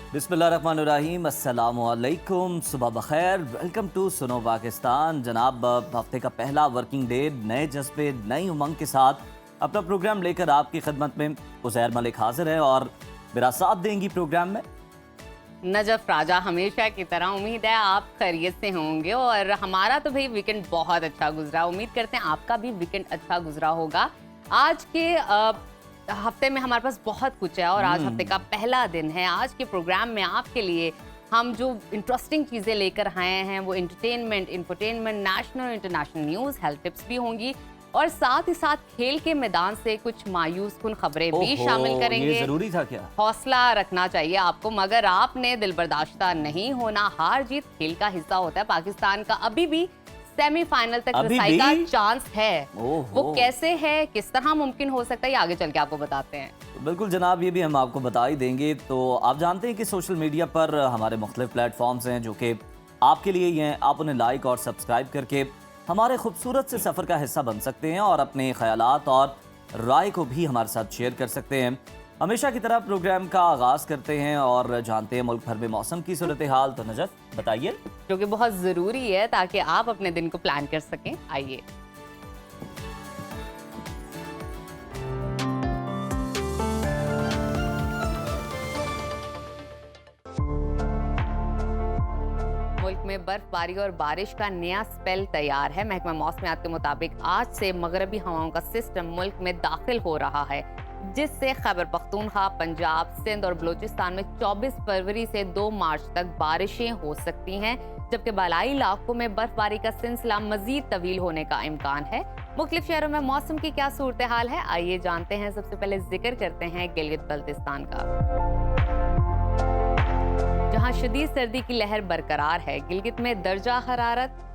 बिस्मिल्लाहिर्रहमानिर्रहीम, अस्सलामुअलैकुम, सुबह बखैर। Welcome to Suno Pakistan. जनाब, हफ्ते का पहला वर्किंग डे नए जज्बे नई उमंग के साथ अपना प्रोग्राम लेकर आपकी खिदमत में उज़ैर मलिक हाजिर है और मेरा साथ देंगी प्रोग्राम में नजफ राजा। हमेशा की तरह उम्मीद है आप खैरियत से होंगे और हमारा तो भाई वीकेंड बहुत अच्छा गुजरा। उम्मीद करते हैं आपका भी वीकेंड अच्छा गुजरा होगा। आज के हफ्ते में हमारे पास बहुत कुछ है और आज हफ्ते का पहला दिन है। आज के प्रोग्राम में आपके लिए हम जो इंटरेस्टिंग चीज़ें लेकर आए हैं वो entertainment, infotainment, national international news, health tips भी होंगी और साथ ही साथ खेल के मैदान से कुछ मायूस कुन खबरें भी शामिल करेंगे। ये जरूरी था क्या? हौसला रखना चाहिए आपको, मगर आपने दिल बर्दाश्ता नहीं होना। हार जीत खेल का हिस्सा होता है। पाकिस्तान का अभी भी सेमीफाइनल तक रसाई का चांस है। वो कैसे है, किस तरह मुमकिन हो सकता है, ये आगे चल के आपको बताते हैं। तो बिल्कुल जनाब, ये भी हम आपको बता ही देंगे। तो आप जानते हैं कि सोशल मीडिया पर हमारे मुख्तलिफ प्लेटफॉर्म्स हैं जो कि आपके लिए ही हैं। आप उन्हें लाइक और सब्सक्राइब करके हमारे खूबसूरत से सफ़र का हिस्सा बन सकते हैं और अपने ख्यालात और राय को भी हमारे साथ शेयर कर सकते हैं। हमेशा की तरह प्रोग्राम का आगाज़ करते हैं और जानते हैं मुल्क भर में मौसम की सूरत हाल। तो नजफ बताइए, जो कि बहुत ज़रूरी है ताकि आप अपने दिन को प्लान कर सकें। आइए। मुल्क में बर्फबारी और बारिश का नया स्पेल तैयार है। महकमा मौसमियात के मुताबिक आज से मगरबी हवाओं का सिस्टम मुल्क में दाखिल हो रहा है, जिससे खैबर पख्तूनख्वा, पंजाब, सिंध और बलूचिस्तान में 24 फरवरी से 2 मार्च तक बारिशें हो सकती हैं, जबकि बालाई इलाकों में बर्फबारी का सिलसिला मजीद तवील होने का इम्कान है। मुख्तलिफ शहरों में मौसम की क्या सूरत हाल है, आइए जानते हैं। सबसे पहले जिक्र करते हैं गिलगित बल्तिस्तान का, जहां शदीद सर्दी की लहर बरकरार है। गिलगित में दर्जा हरारत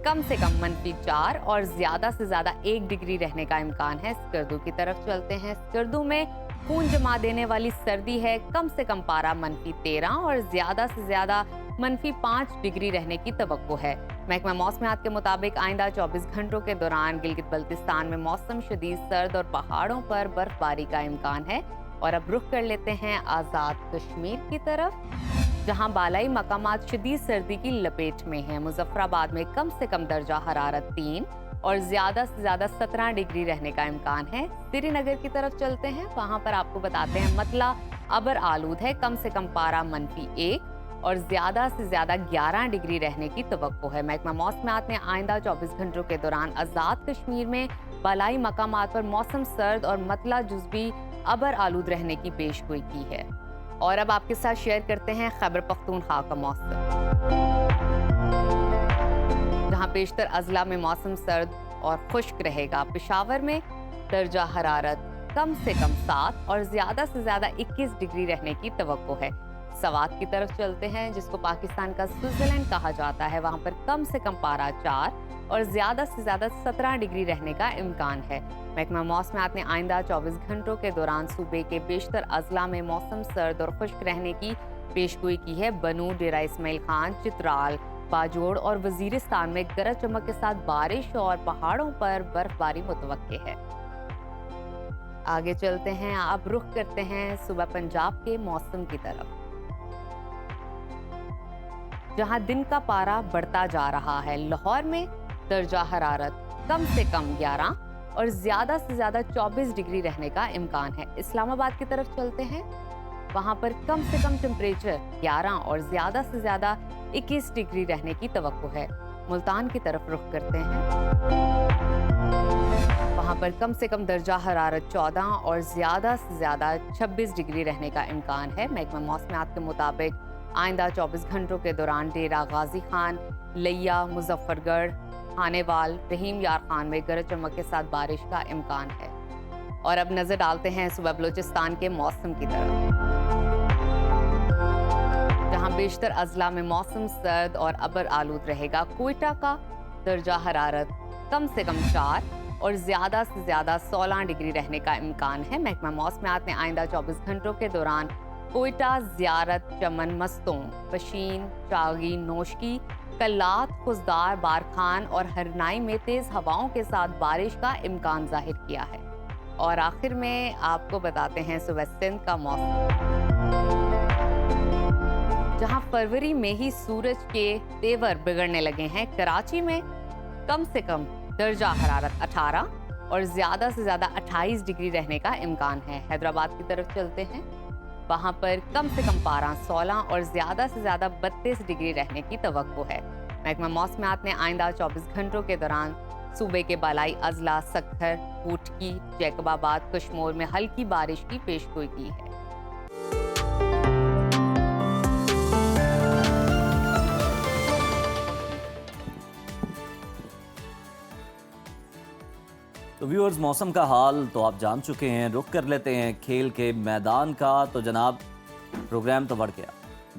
कम से कम -4 और ज्यादा से ज्यादा 1 डिग्री रहने का इम्कान है। स्कर्दू की तरफ चलते हैं। स्कर्दू में खून जमा देने वाली सर्दी है। कम से कम पारा -13 और ज्यादा से ज्यादा -5 डिग्री रहने की तवक्को है। महकमा मौसमियात के मुताबिक आइंदा 24 घंटों के दौरान गिलगित बल्तिस्तान में मौसम शदीद सर्द और पहाड़ों पर बर्फबारी का इम्कान है। और अब रुख कर लेते हैं आज़ाद कश्मीर की तरफ, जहां बालाई मकामात शदीद सर्दी की लपेट में हैं। मुजफ्फराबाद में कम से कम दर्जा हरारत 3 और ज्यादा से ज्यादा 17 डिग्री रहने का इम्कान है। श्रीनगर की तरफ चलते हैं। वहां पर आपको बताते हैं मतला अबर आलूद है। कम से कम पारा -1 और ज्यादा से ज्यादा 11 डिग्री रहने की तवक्को है। महकमा मौसमियात ने आइंदा 24 घंटों के दौरान आज़ाद कश्मीर में बालाई मकामात पर मौसम सर्द और मतला जुज़वी अबर आलूद रहने की पेशगोई की है। और अब आपके साथ शेयर करते हैं खैबर पख्तूनख्वा का मौसम, जहां पेशतर अजला में मौसम सर्द और खुश्क रहेगा। पेशावर में दर्जा हरारत कम से कम 7 और ज्यादा से ज्यादा 21 डिग्री रहने की तवक्को है। सवात की तरफ चलते हैं, जिसको पाकिस्तान का स्विट्जरलैंड कहा जाता है। वहां पर कम से कम पारा 4 और ज्यादा से ज्यादा 17 डिग्री रहने का इम्कान है। महकमा मौसमियात ने आइंदा 24 घंटों के दौरान सूबे के बेशतर अजला में मौसम सर्द और खुश्क रहने की पेशगोई की है। बनू, डेरा इस्माइल खान, चित्राल, बाजोड़ और वजीरिस्तान में गरज चमक के साथ बारिश और पहाड़ों पर बर्फबारी मुतवक्के है। आगे चलते हैं। अब रुख करते हैं सुबह पंजाब के मौसम की तरफ, जहां दिन का पारा बढ़ता जा रहा है। लाहौर में दर्जा हरारत कम से कम 11 और ज्यादा से ज्यादा 24 डिग्री रहने का इम्कान है। इस्लामाबाद की तरफ चलते हैं। वहां पर कम से कम टेम्परेचर 11 और ज्यादा से ज्यादा 21 डिग्री रहने की तवक्को है। मुल्तान की तरफ रुख करते हैं। वहां पर कम से कम दर्जा हरारत 14 और ज्यादा से ज्यादा 26 डिग्री रहने का इम्कान है। महकमा मौसमियात के मुताबिक आइंदा 24 घंटों के दौरान डेरा गाजी खान, लिया, मुजफ्फरगढ़, खानेवाल, रहीम यार खान में गरज चमक के साथ बारिश का इम्कान है। और अब नजर डालते हैं सुबह बलूचिस्तान के मौसम की तरफ, जहां बेशतर अजला में मौसम सर्द और अबर आलूद रहेगा। कोयटा का दर्जा हरारत कम से कम 4 और ज्यादा से ज्यादा 16 डिग्री रहने का इम्कान है। महकमा मौसमियात ने आइंदा 24 घंटों के दौरान कोयटा, ज़ियारत, चमन, मस्तों, पशीन, चागी, नोशकी, कल्लात, खुजदार, बारखान और हरनाई में तेज़ हवाओं के साथ बारिश का इम्कान जाहिर किया है। और आखिर में आपको बताते हैं सुबह सिंध का मौसम, फरवरी में ही सूरज के तेवर बिगड़ने लगे हैं। कराची में कम से कम दर्जा हरारत 18 और ज़्यादा से ज़्यादा 28 डिग्री रहने का इम्कान है। हैदराबाद की तरफ चलते हैं, वहाँ पर कम से कम पारा 16 और ज़्यादा से ज़्यादा 32 डिग्री रहने की तवक्को है। महकमा मौसमियात ने आइंदा 24 घंटों के दौरान सूबे के बालाई अजला, सक्खर, ऊटकी, जैकबाबाद, कश्मीर में हल्की बारिश की पेशगोई की है। तो व्यूअर्स, मौसम का हाल तो आप जान चुके हैं। रुख कर लेते हैं खेल के मैदान का। तो जनाब, प्रोग्राम तो बढ़ गया।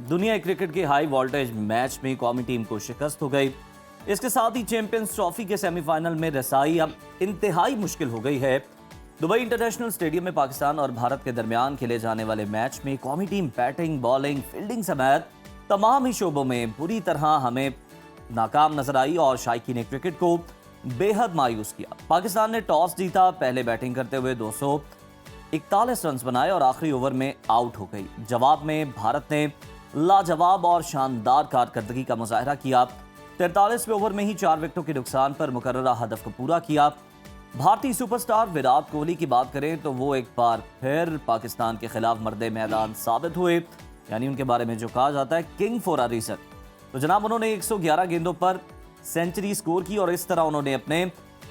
दुनिया क्रिकेट के हाई वोल्टेज मैच में कौमी टीम को शिकस्त हो गई। इसके साथ ही चैंपियंस ट्रॉफी के सेमीफाइनल में रसाई अब इंतहाई मुश्किल हो गई है। दुबई इंटरनेशनल स्टेडियम में पाकिस्तान और भारत के दरमियान खेले जाने वाले मैच में कौमी टीम बैटिंग, बॉलिंग, फील्डिंग समेत तमाम ही शोबों में बुरी तरह हमें नाकाम नजर आई और शायकीन क्रिकेट को बेहद मायूस किया। पाकिस्तान ने टॉस जीता, पहले बैटिंग करते हुए 241 रन बनाए और आखिरी ओवर में आउट हो गई। जवाब में भारत ने लाजवाब और शानदार कारकर्दगी का मुजाहरा किया। 43वें ओवर में ही 4 विकेटों के नुकसान पर मुकर्ररा हदफ को पूरा किया। भारतीय सुपरस्टार विराट कोहली की बात करें तो वो एक बार फिर पाकिस्तान के खिलाफ मर्दे मैदान साबित हुए, यानी उनके बारे में जो कहा जाता है किंग फॉर अ रीजन। तो जनाब, उन्होंने 111 गेंदों पर सेंचुरी स्कोर की और इस तरह उन्होंने अपने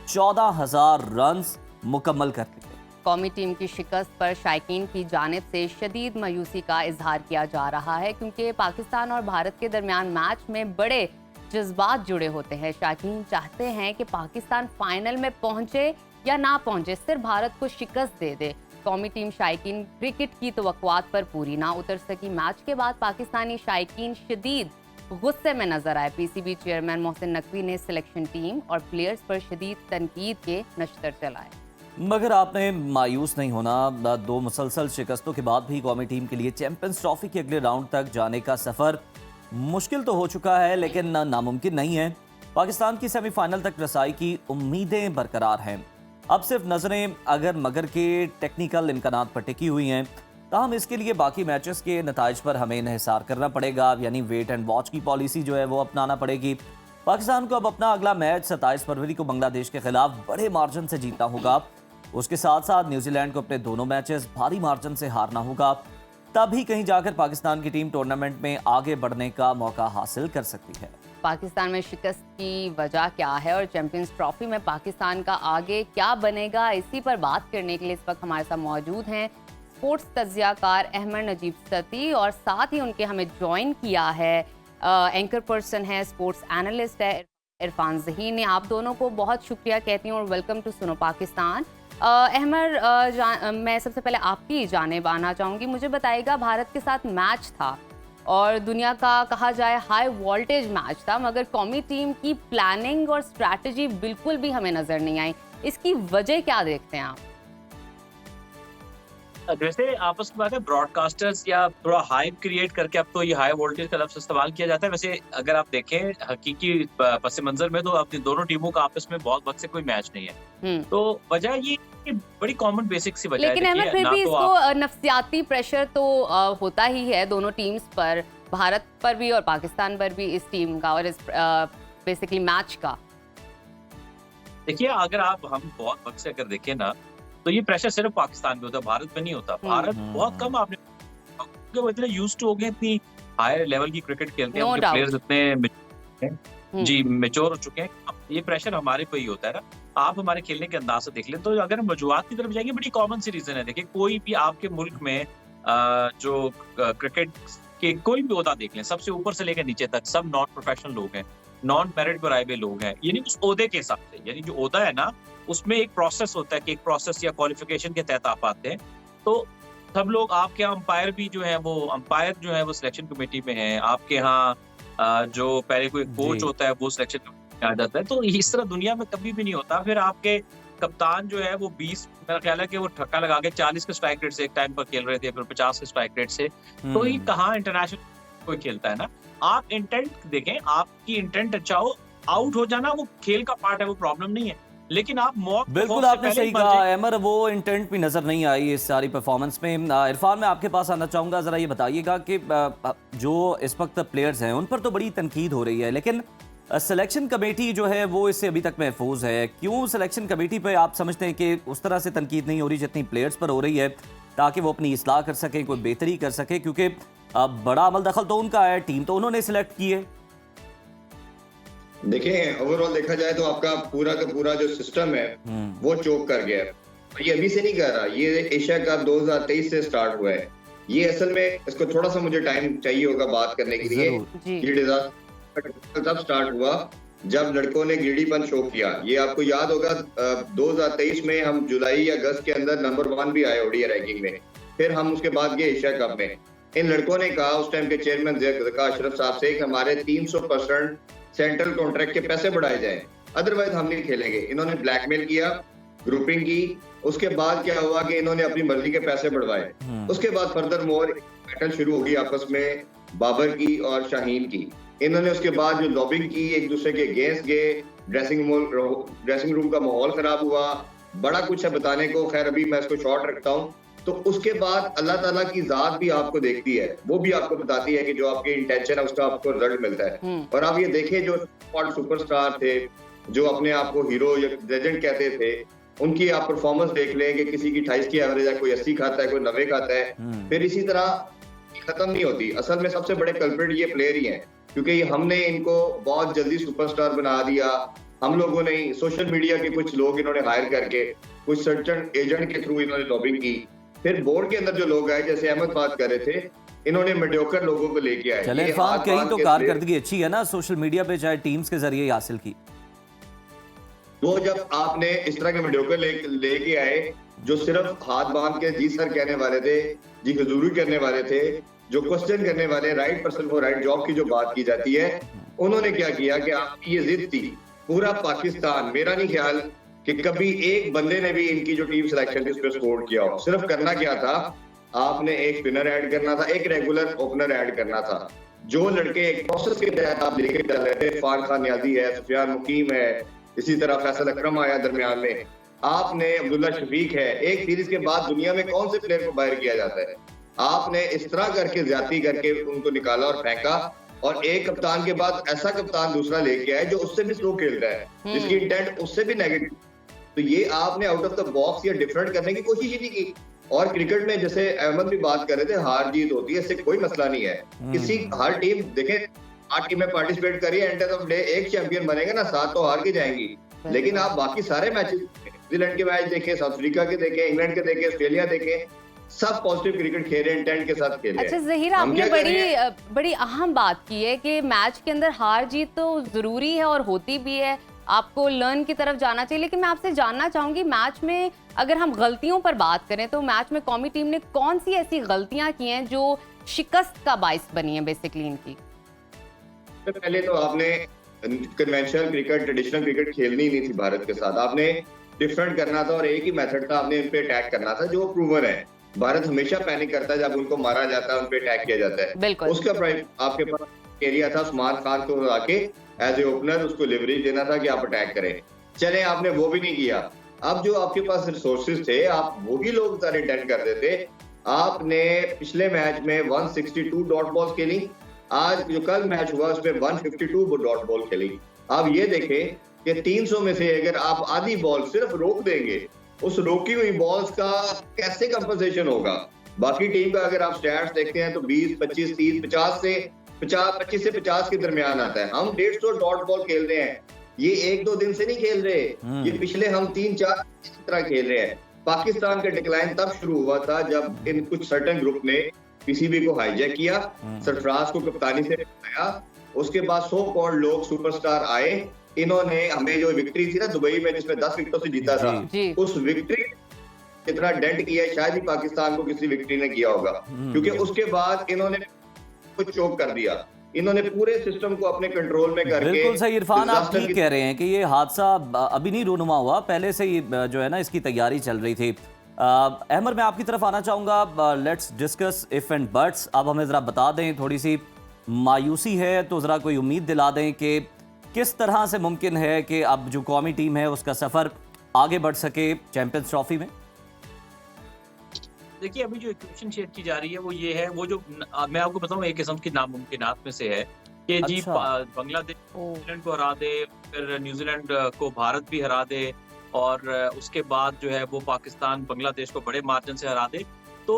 14,000 रन मुकम्मल कर लिए। कौमी टीम की शिकस्त पर शायकीन की जानिब से शदीद मायूसी का इजहार किया जा रहा है, क्योंकि पाकिस्तान और भारत के दरमियान मैच में बड़े जज्बात जुड़े होते हैं। शायकीन चाहते हैं कि पाकिस्तान फाइनल में पहुंचे या ना पहुंचे, सिर्फ भारत को शिकस्त दे दे। कौमी टीम शायकीन क्रिकेट की तवक्कुआत पर पूरी ना उतर सकी। मैच के बाद पाकिस्तानी शायकीन शदीद गुस्से में नजर आए। पीसीबी चेयरमैन मोहसिन नकवी ने सिलेक्शन टीम और प्लेयर्स पर शदीद तनकीद के नश्तर चलाए। मगर आपने मायूस नहीं होना। 2 मुसलसल शिकस्तों के बाद भी कौमी टीम के लिए चैंपियंस ट्रॉफी के अगले राउंड तक जाने का सफर मुश्किल तो हो चुका है, लेकिन नामुमकिन नहीं है। पाकिस्तान की सेमीफाइनल तक रसाई की उम्मीदें बरकरार हैं। अब सिर्फ नजरें अगर मगर के टेक्निकल इम्कानात पर टिकी हुई हैं, ताहम इसके लिए बाकी मैचेस के नताइज पर हमें इन्हिसार करना पड़ेगा, यानी वेट एंड वॉच की पॉलिसी जो है वो अपनाना पड़ेगी। पाकिस्तान को अब अपना अगला मैच 27 फरवरी को बांग्लादेश के खिलाफ बड़े मार्जिन से जीतना होगा। उसके साथ साथ न्यूजीलैंड को अपने दोनों मैचेस भारी मार्जिन से हारना होगा, तभी कहीं जाकर पाकिस्तान की टीम टूर्नामेंट में आगे बढ़ने का मौका हासिल कर सकती है। पाकिस्तान में शिकस्त की वजह क्या है और चैंपियंस ट्रॉफी में पाकिस्तान का आगे क्या बनेगा, इसी पर बात करने के लिए इस वक्त हमारे साथ मौजूद हैं स्पोर्ट्स तज्जियाकार अहमद नजीब सती, और साथ ही उनके हमें ज्वाइन किया है एंकर पर्सन है, स्पोर्ट्स एनालिस्ट है इरफान ज़हीन ने। आप दोनों को बहुत शुक्रिया कहती हूँ और वेलकम टू सुनो पाकिस्तान। अहमद, मैं सबसे पहले आपकी जानिब आना चाहूँगी। मुझे बताइएगा, भारत के साथ मैच था और दुनिया का कहा जाए हाई वोल्टेज मैच था, मगर कौमी टीम की प्लानिंग और स्ट्रैटेजी बिल्कुल भी हमें नज़र नहीं आई। इसकी वजह क्या देखते हैं आप? जैसे आपस की बात है, ब्रॉडकास्टर्स या थोड़ा हाइप क्रिएट करके अब तो ये हाई वोल्टेज का लफ्ज़ इस्तेमाल किया जाता है। वैसे अगर आप देखें हकीकी पस मंजर में, तो अपनी दोनों टीमों का आपस में बहुत वक्त से कोई मैच नहीं है। तो वजह ये बड़ी कॉमन बेसिक सी वजह है। लेकिन अहमद, फिर भी इसको नफ्सियाती प्रेशर तो होता ही है दोनों टीम्स पर, भारत पर भी और पाकिस्तान पर भी, इस टीम का और इस बेसिकली मैच का। देखिए, अगर हम बहुत वक्त से अगर देखें ना, तो ये प्रेशर सिर्फ पाकिस्तान में होता है, भारत में नहीं होता। भारत बहुत कम, आपने वो इतने यूज्ड टू हो गए, इतनी हायर लेवल की क्रिकेट खेलते हैं, उनके प्लेयर्स इतने जी मैच्योर हो चुके हैं। ये प्रेशर हमारे पे ही होता है ना। आप हमारे खेलने के अंदाज से देख लें, तो अगर हम वजूहात की तरफ जाएंगे, बड़ी कॉमन सी रीजन है। देखिए, कोई भी आपके मुल्क में जो क्रिकेट के कोई भी ओहदा देख लें, सबसे ऊपर से लेकर नीचे तक सब नॉन प्रोफेशनल लोग हैं, नॉन मेरिट पर आए हुए लोग हैं। यानी उस ओहदे के हिसाब से, यानी जो ओहदा है ना, उसमें एक प्रोसेस होता है कि एक प्रोसेस या क्वालिफिकेशन के तहत आप आते हैं। तो सब लोग, आपके यहाँ अंपायर भी जो है वो सिलेक्शन कमेटी में है। आपके यहाँ जो पहले कोई कोच होता है वो सिलेक्शन कमेटी में आ जाता है। तो इस तरह दुनिया में कभी भी नहीं होता। फिर आपके कप्तान जो है वो 20, मेरा ख्याल है कि वो ठक्का लगा के 40 के स्ट्राइक रेट से एक टाइम पर खेल रहे थे, फिर 50 के स्ट्राइक रेट से। तो ये कहाँ इंटरनेशनल कोई खेलता है ना। आप इंटेंट देखें, आपकी इंटेंट अच्छा हो, आउट हो जाना वो खेल का पार्ट है, वो प्रॉब्लम नहीं है। लेकिन आप मॉक बिल्कुल आपने सही कहा अमर, वो इंटेंट भी नजर नहीं आई इस सारी परफॉर्मेंस में। इरफान, मैं आपके पास आना चाहूंगा, जरा ये बताइएगा कि जो इस वक्त प्लेयर्स हैं उन पर तो बड़ी तनकीद हो रही है, लेकिन सिलेक्शन कमेटी जो है वो इससे अभी तक महफूज है। क्यों सिलेक्शन कमेटी पे आप समझते हैं कि उस तरह से तनकीद नहीं हो रही जितनी प्लेयर्स पर हो रही है, ताकि वो अपनी इस्लाह कर सकें, कोई बेहतरी कर सके? क्योंकि बड़ा अमल दखल तो उनका है, टीम तो उन्होंने सिलेक्ट की है। देखिए, ओवरऑल देखा जाए तो आपका पूरा का पूरा जो सिस्टम है वो चोक कर गया है। ये अभी से नहीं कर रहा, ये एशिया कप 2023 से स्टार्ट हुआ है। ये असल में इसको थोड़ा सा मुझे टाइम चाहिए होगा बात करने के लिए। ये डिजास्टर तब स्टार्ट हुआ जब लड़कों ने गिरीपन शो किया। ये आपको याद होगा 2023 में हम जुलाई या अगस्त के अंदर नंबर 1 भी आए ओडीआई रैंकिंग में, फिर हम उसके बाद गए एशिया कप में। इन लड़कों ने कहा उस टाइम के चेयरमैन ज़का अशरफ साहब से कि हमारे 300% सेंट्रल कॉन्ट्रैक्ट के पैसे बढ़ाए जाएं, अदरवाइज हम नहीं खेलेंगे। इन्होंने ब्लैकमेल किया, ग्रुपिंग की। उसके बाद क्या हुआ कि इन्होंने अपनी मर्जी के पैसे बढ़वाए। उसके बाद फर्दर मोर बैटल शुरू हो गई आपस में बाबर की और शाहीन की। इन्होंने उसके बाद जो लॉबिंग की, एक दूसरे के अगेंस्ट गए, ड्रेसिंग रूम का माहौल खराब हुआ, बड़ा कुछ है बताने को। खैर अभी मैं इसको शॉर्ट रखता हूँ। तो उसके बाद अल्लाह ताला की जात भी आपको देखती है, वो भी आपको बताती है कि जो आपकी इंटेंशन है उसका आपको रिजल्ट मिलता है। और आप ये देखें जो सुपरस्टार थे, जो अपने आप को हीरो या लेजेंड कहते थे, उनकी आप परफॉर्मेंस देख लें कि किसी की 28 की एवरेज है, कोई 80 खाता है, कोई 90 खाता है, फिर इसी तरह खत्म नहीं होती। असल में सबसे बड़े कल्प्रिट ये प्लेयर ही हैं, क्योंकि हमने इनको बहुत जल्दी सुपरस्टार बना दिया। हम लोगों ने सोशल मीडिया के कुछ लोग इन्होंने हायर करके, कुछ सर्टन एजेंट के थ्रू इन्होंने लॉबिंग की। फिर बोर्ड के अंदर जो लोग आए, जैसे अहमद बात कर रहे थे, इन्होंने मेडियोकर लोगों को लेके आए। चले इरफान, कहीं तो कारकर्दगी अच्छी है ना सोशल मीडिया पे, चाहे टीम्स के जरिए हासिल की। वो जब आपने इस तरह के मेडियोकर लेके आए जो सिर्फ हाथ बांध के जी सर कहने वाले थे, जी हुजूरी करने वाले थे, जो क्वेश्चन करने वाले, right person for right job की जो बात की जाती है, उन्होंने क्या किया कि आपकी ये जिद थी। पूरा पाकिस्तान, मेरा नहीं ख्याल कि कभी एक बंदे ने भी इनकी जो टीम सिलेक्शन थी उस पर स्कोर किया हो। सिर्फ करना क्या था, आपने एक स्पिनर ऐड करना था, एक रेगुलर ओपनर ऐड करना था। जो लड़के एक प्रोसेस के तहत आप लेके चल रहे थे, इरफान खान नियाजी है, सुफियान मुकीम है, इसी तरह फैसल अकरम आया दरमियान में, आपने अब्दुल्ला शफीक है। एक सीरीज के बाद दुनिया में कौन से प्लेयर को बाहर किया जाता है? आपने इस तरह करके ज्यादती करके उनको निकाला और फेंका, और एक कप्तान के बाद ऐसा कप्तान दूसरा लेके आए जो उससे भी स्लो खेलता है, जिसकी इंटेंट उससे भी नेगेटिव। तो ये आपने आउट ऑफ द बॉक्स या डिफरेंट करने की कोशिश ही नहीं की। और क्रिकेट में जैसे अहमद भी बात कर रहे थे, हार जीत होती है, इससे कोई मसला नहीं है। किसी हर टीम देखें, 8 टीमें पार्टिसिपेट करिए, एंड ऑफ डे एक चैंपियन बनेगा ना, 7 तो हार के जाएंगी। लेकिन आप बाकी सारे मैचेस, न्यूजीलैंड के मैच देखें, साउथ अफ्रीका के देखें, इंग्लैंड के देखें, ऑस्ट्रेलिया देखें, सब पॉजिटिव क्रिकेट खेले, इंटेंट के साथ खेले। अच्छा ज़हीर, आपने बड़ी अहम बात की है कि मैच के अंदर हार जीत तो जरूरी है और होती भी है, आपको लर्न की तरफ जाना चाहिए। लेकिन मैं आपसे जानना चाहूंगी, मैच में अगर हम गलतियों पर बात करें तो मैच में कौमी टीम ने कौन सी ऐसी गलतियां की हैं जो शिकस्त का बाइस बनी है बेसिकली इनकी? पहले तो आपने कन्वेंशनल क्रिकेट, ट्रेडिशनल क्रिकेट खेलनी नहीं थी भारत के साथ, आपने डिफरेंट करना था और एक ही मेथड था, आपने इन पे अटैक करना था, जो प्रूवन है। भारत हमेशा पैनिक करता है जब उनको मारा जाता है, उन पे अटैक किया जाता है। उसका आपके पास एरिया था उस्मान खान को आके एज ए ओपनर उसको लिवरेज देना था कि आप अटैक करें। चले, आपने वो भी नहीं किया। अब जो आपके पास रिसोर्सेज थे, आप वही लोग सारे अटेंड कर देते। आपने पिछले मैच में 162 डॉट बॉल खेली, आज जो कल मैच हुआ उसमें 152 डॉट बॉल खेली। आप ये देखें कि 300 में से अगर आप आधी बॉल सिर्फ रोक देंगे, उस रोकी हुई बॉल्स का कैसे कंपनसेशन होगा? बाकी टीम का अगर आप स्टैट्स देखते हैं तो 20, 25, 30, 25 से 50 के दरमियान आता है। हम 150 डॉट बॉल खेल रहे हैं, ये 1-2 दिन से नहीं खेल रहे, ये पिछले हम 3-4 तरह खेल रहे हैं। पाकिस्तान का डिक्लाइन तब शुरू हुआ था जब इन कुछ सर्टेन ग्रुप ने पीसीबी को हाईजैक किया, सरफराज को कप्तानी से हटाया। उसके बाद 100 करोड़ लोग सुपरस्टार आए, इन्होंने हमें जो विक्ट्री थी ना दुबई में जिसमें 10 विकेटों से जीता था, उस विक्ट्री इतना डेंट किया शायद ही पाकिस्तान को किसी विक्ट्री ने किया होगा, क्योंकि उसके बाद इन्होंने कुछ चोक कर दिया। इन्होंने पूरे सिस्टम को अपने कंट्रोल में करके। बिल्कुल सही इरफान, आप ठीक कह रहे हैं कि ये हादसा अभी नहीं रूनुमा हुआ, पहले से ही जो है ना इसकी तैयारी चल रही थी। अहमद, मैं आपकी तरफ आना चाहूँगा। Let's discuss if and buts. अब हमें ज़रा बता दें, थोड़ी सी मायूसी है तो ज़रा कोई उम्मीद दिला दें कि किस तरह से मुमकिन है कि अब जो कौमी टीम है उसका सफ़र आगे बढ़ सके चैंपियंस ट्रॉफी में? देखिए, अभी जो इक्वेशन शेयर की जा रही है वो ये है, वो जो मैं आपको बताऊं, एक किस्म की नामुमकिनात में से है कि जी अच्छा। बांग्लादेश ओ, न्यूजीलैंड को हरा दे, फिर न्यूजीलैंड को भारत भी हरा दे, और उसके बाद जो है वो पाकिस्तान बांग्लादेश को बड़े मार्जिन से हरा दे। तो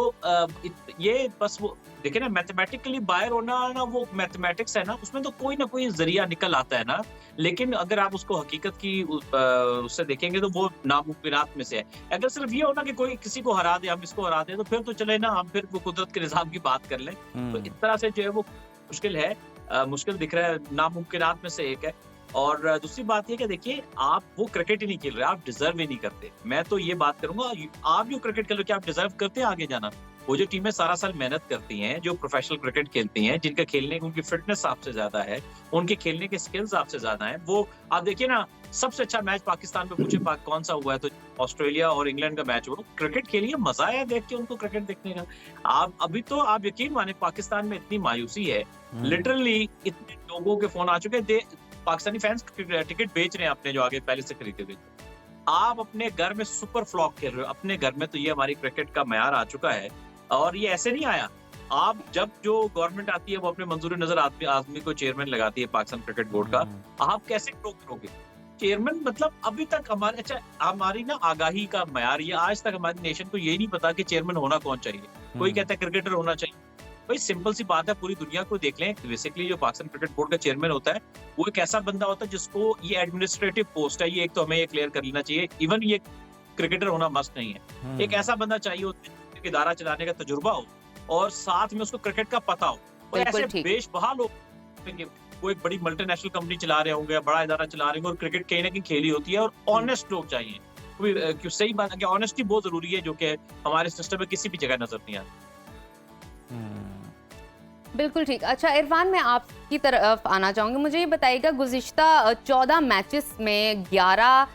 ये बस वो देखिए ना, मैथमेटिकली बाहर होना ना, वो मैथमेटिक्स है ना, उसमें तो कोई ना कोई जरिया निकल आता है ना। लेकिन अगर आप उसको हकीकत की उससे देखेंगे तो वो नामुमकिनात में से है। अगर सिर्फ ये हो ना कि कोई किसी को हरा दे, हम इसको हरा दे, तो फिर तो चले ना, हम फिर वो कुदरत के निज़ाम की बात कर लें। तो इस तरह से जो है वो मुश्किल है, मुश्किल दिख रहा है, नामुमकिनात में से एक है। और दूसरी बात ये कि देखिए, आप वो क्रिकेट ही नहीं खेल रहे, आप डिजर्व ही नहीं करते। मैं तो ये बात करूंगा, आप जो क्रिकेट खेल रहे हो, क्या आप डिजर्व करते हैं आगे जाना? वो जो टीमें सारा साल मेहनत करती हैं, जो प्रोफेशनल क्रिकेट खेलती हैं, जिनका खेलने की उनकी फिटनेस आपसे ज्यादा है, उनके खेलने के स्किल्स आपसे ज्यादा हैं, वो आप देखिए ना, सबसे अच्छा मैच पाकिस्तान पे पूछे कौन सा हुआ है, तो ऑस्ट्रेलिया और इंग्लैंड का मैच हुआ। क्रिकेट खेलिए, मजा आया देख के उनको क्रिकेट देखने का। आप अभी तो आप यकीन माने, पाकिस्तान में इतनी मायूसी है, लिटरली इतने लोगों के फोन आ चुके हैं, पाकिस्तानी फैंस टिकट बेच रहे हैं अपने, जो आगे पहले से खरीदे थे। आप अपने घर में सुपर फ्लॉप खेल रहे हो, अपने घर में। तो ये हमारी क्रिकेट का मयार आ चुका है, और ये ऐसे नहीं आया। आप जब जो गवर्नमेंट आती है वो अपने मंजूर नजर आदमी को चेयरमैन लगाती है पाकिस्तान क्रिकेट बोर्ड का, आप कैसे ग्रो करोगे? चेयरमैन मतलब अभी तक हमारे, अच्छा हमारी ना आगाही का मयार, ये आज तक हमारी नेशन को यही नहीं पता कि चेयरमैन होना कौन चाहिए। कोई कहता है क्रिकेटर होना चाहिए। भाई सिंपल सी बात है, पूरी दुनिया को देख लें, बेसिकली जो पाकिस्तान क्रिकेट बोर्ड का चेयरमैन होता है वो एक ऐसा बंदा होता है जिसको, ये एडमिनिस्ट्रेटिव पोस्ट है, ये एक तो हमें ये क्लियर कर लेना चाहिए। इवन ये क्रिकेटर होना मस्ट नहीं है, एक ऐसा बंदा चाहिए होता है कि इदारा चलाने का तजुर्बा हो और साथ में उसको क्रिकेट का पता हो। और ऐसे बेशबहा लोग, वो एक बड़ी मल्टीनेशनल कंपनी चला रहे होंगे, बड़ा इदारा चला रहे होंगे, और क्रिकेट कहीं ना कहीं खेली होती है, और ऑनेस्ट लोग चाहिए। सही बात है कि ऑनेस्टी बहुत जरूरी है, जो कि हमारे सिस्टम में किसी भी जगह नजर नहीं आती। बिल्कुल ठीक। अच्छा इरफान, मैं आपकी तरफ आना चाहूँगी। मुझे ये बताइएगा, गुज़िश्ता 14 मैचेस में 11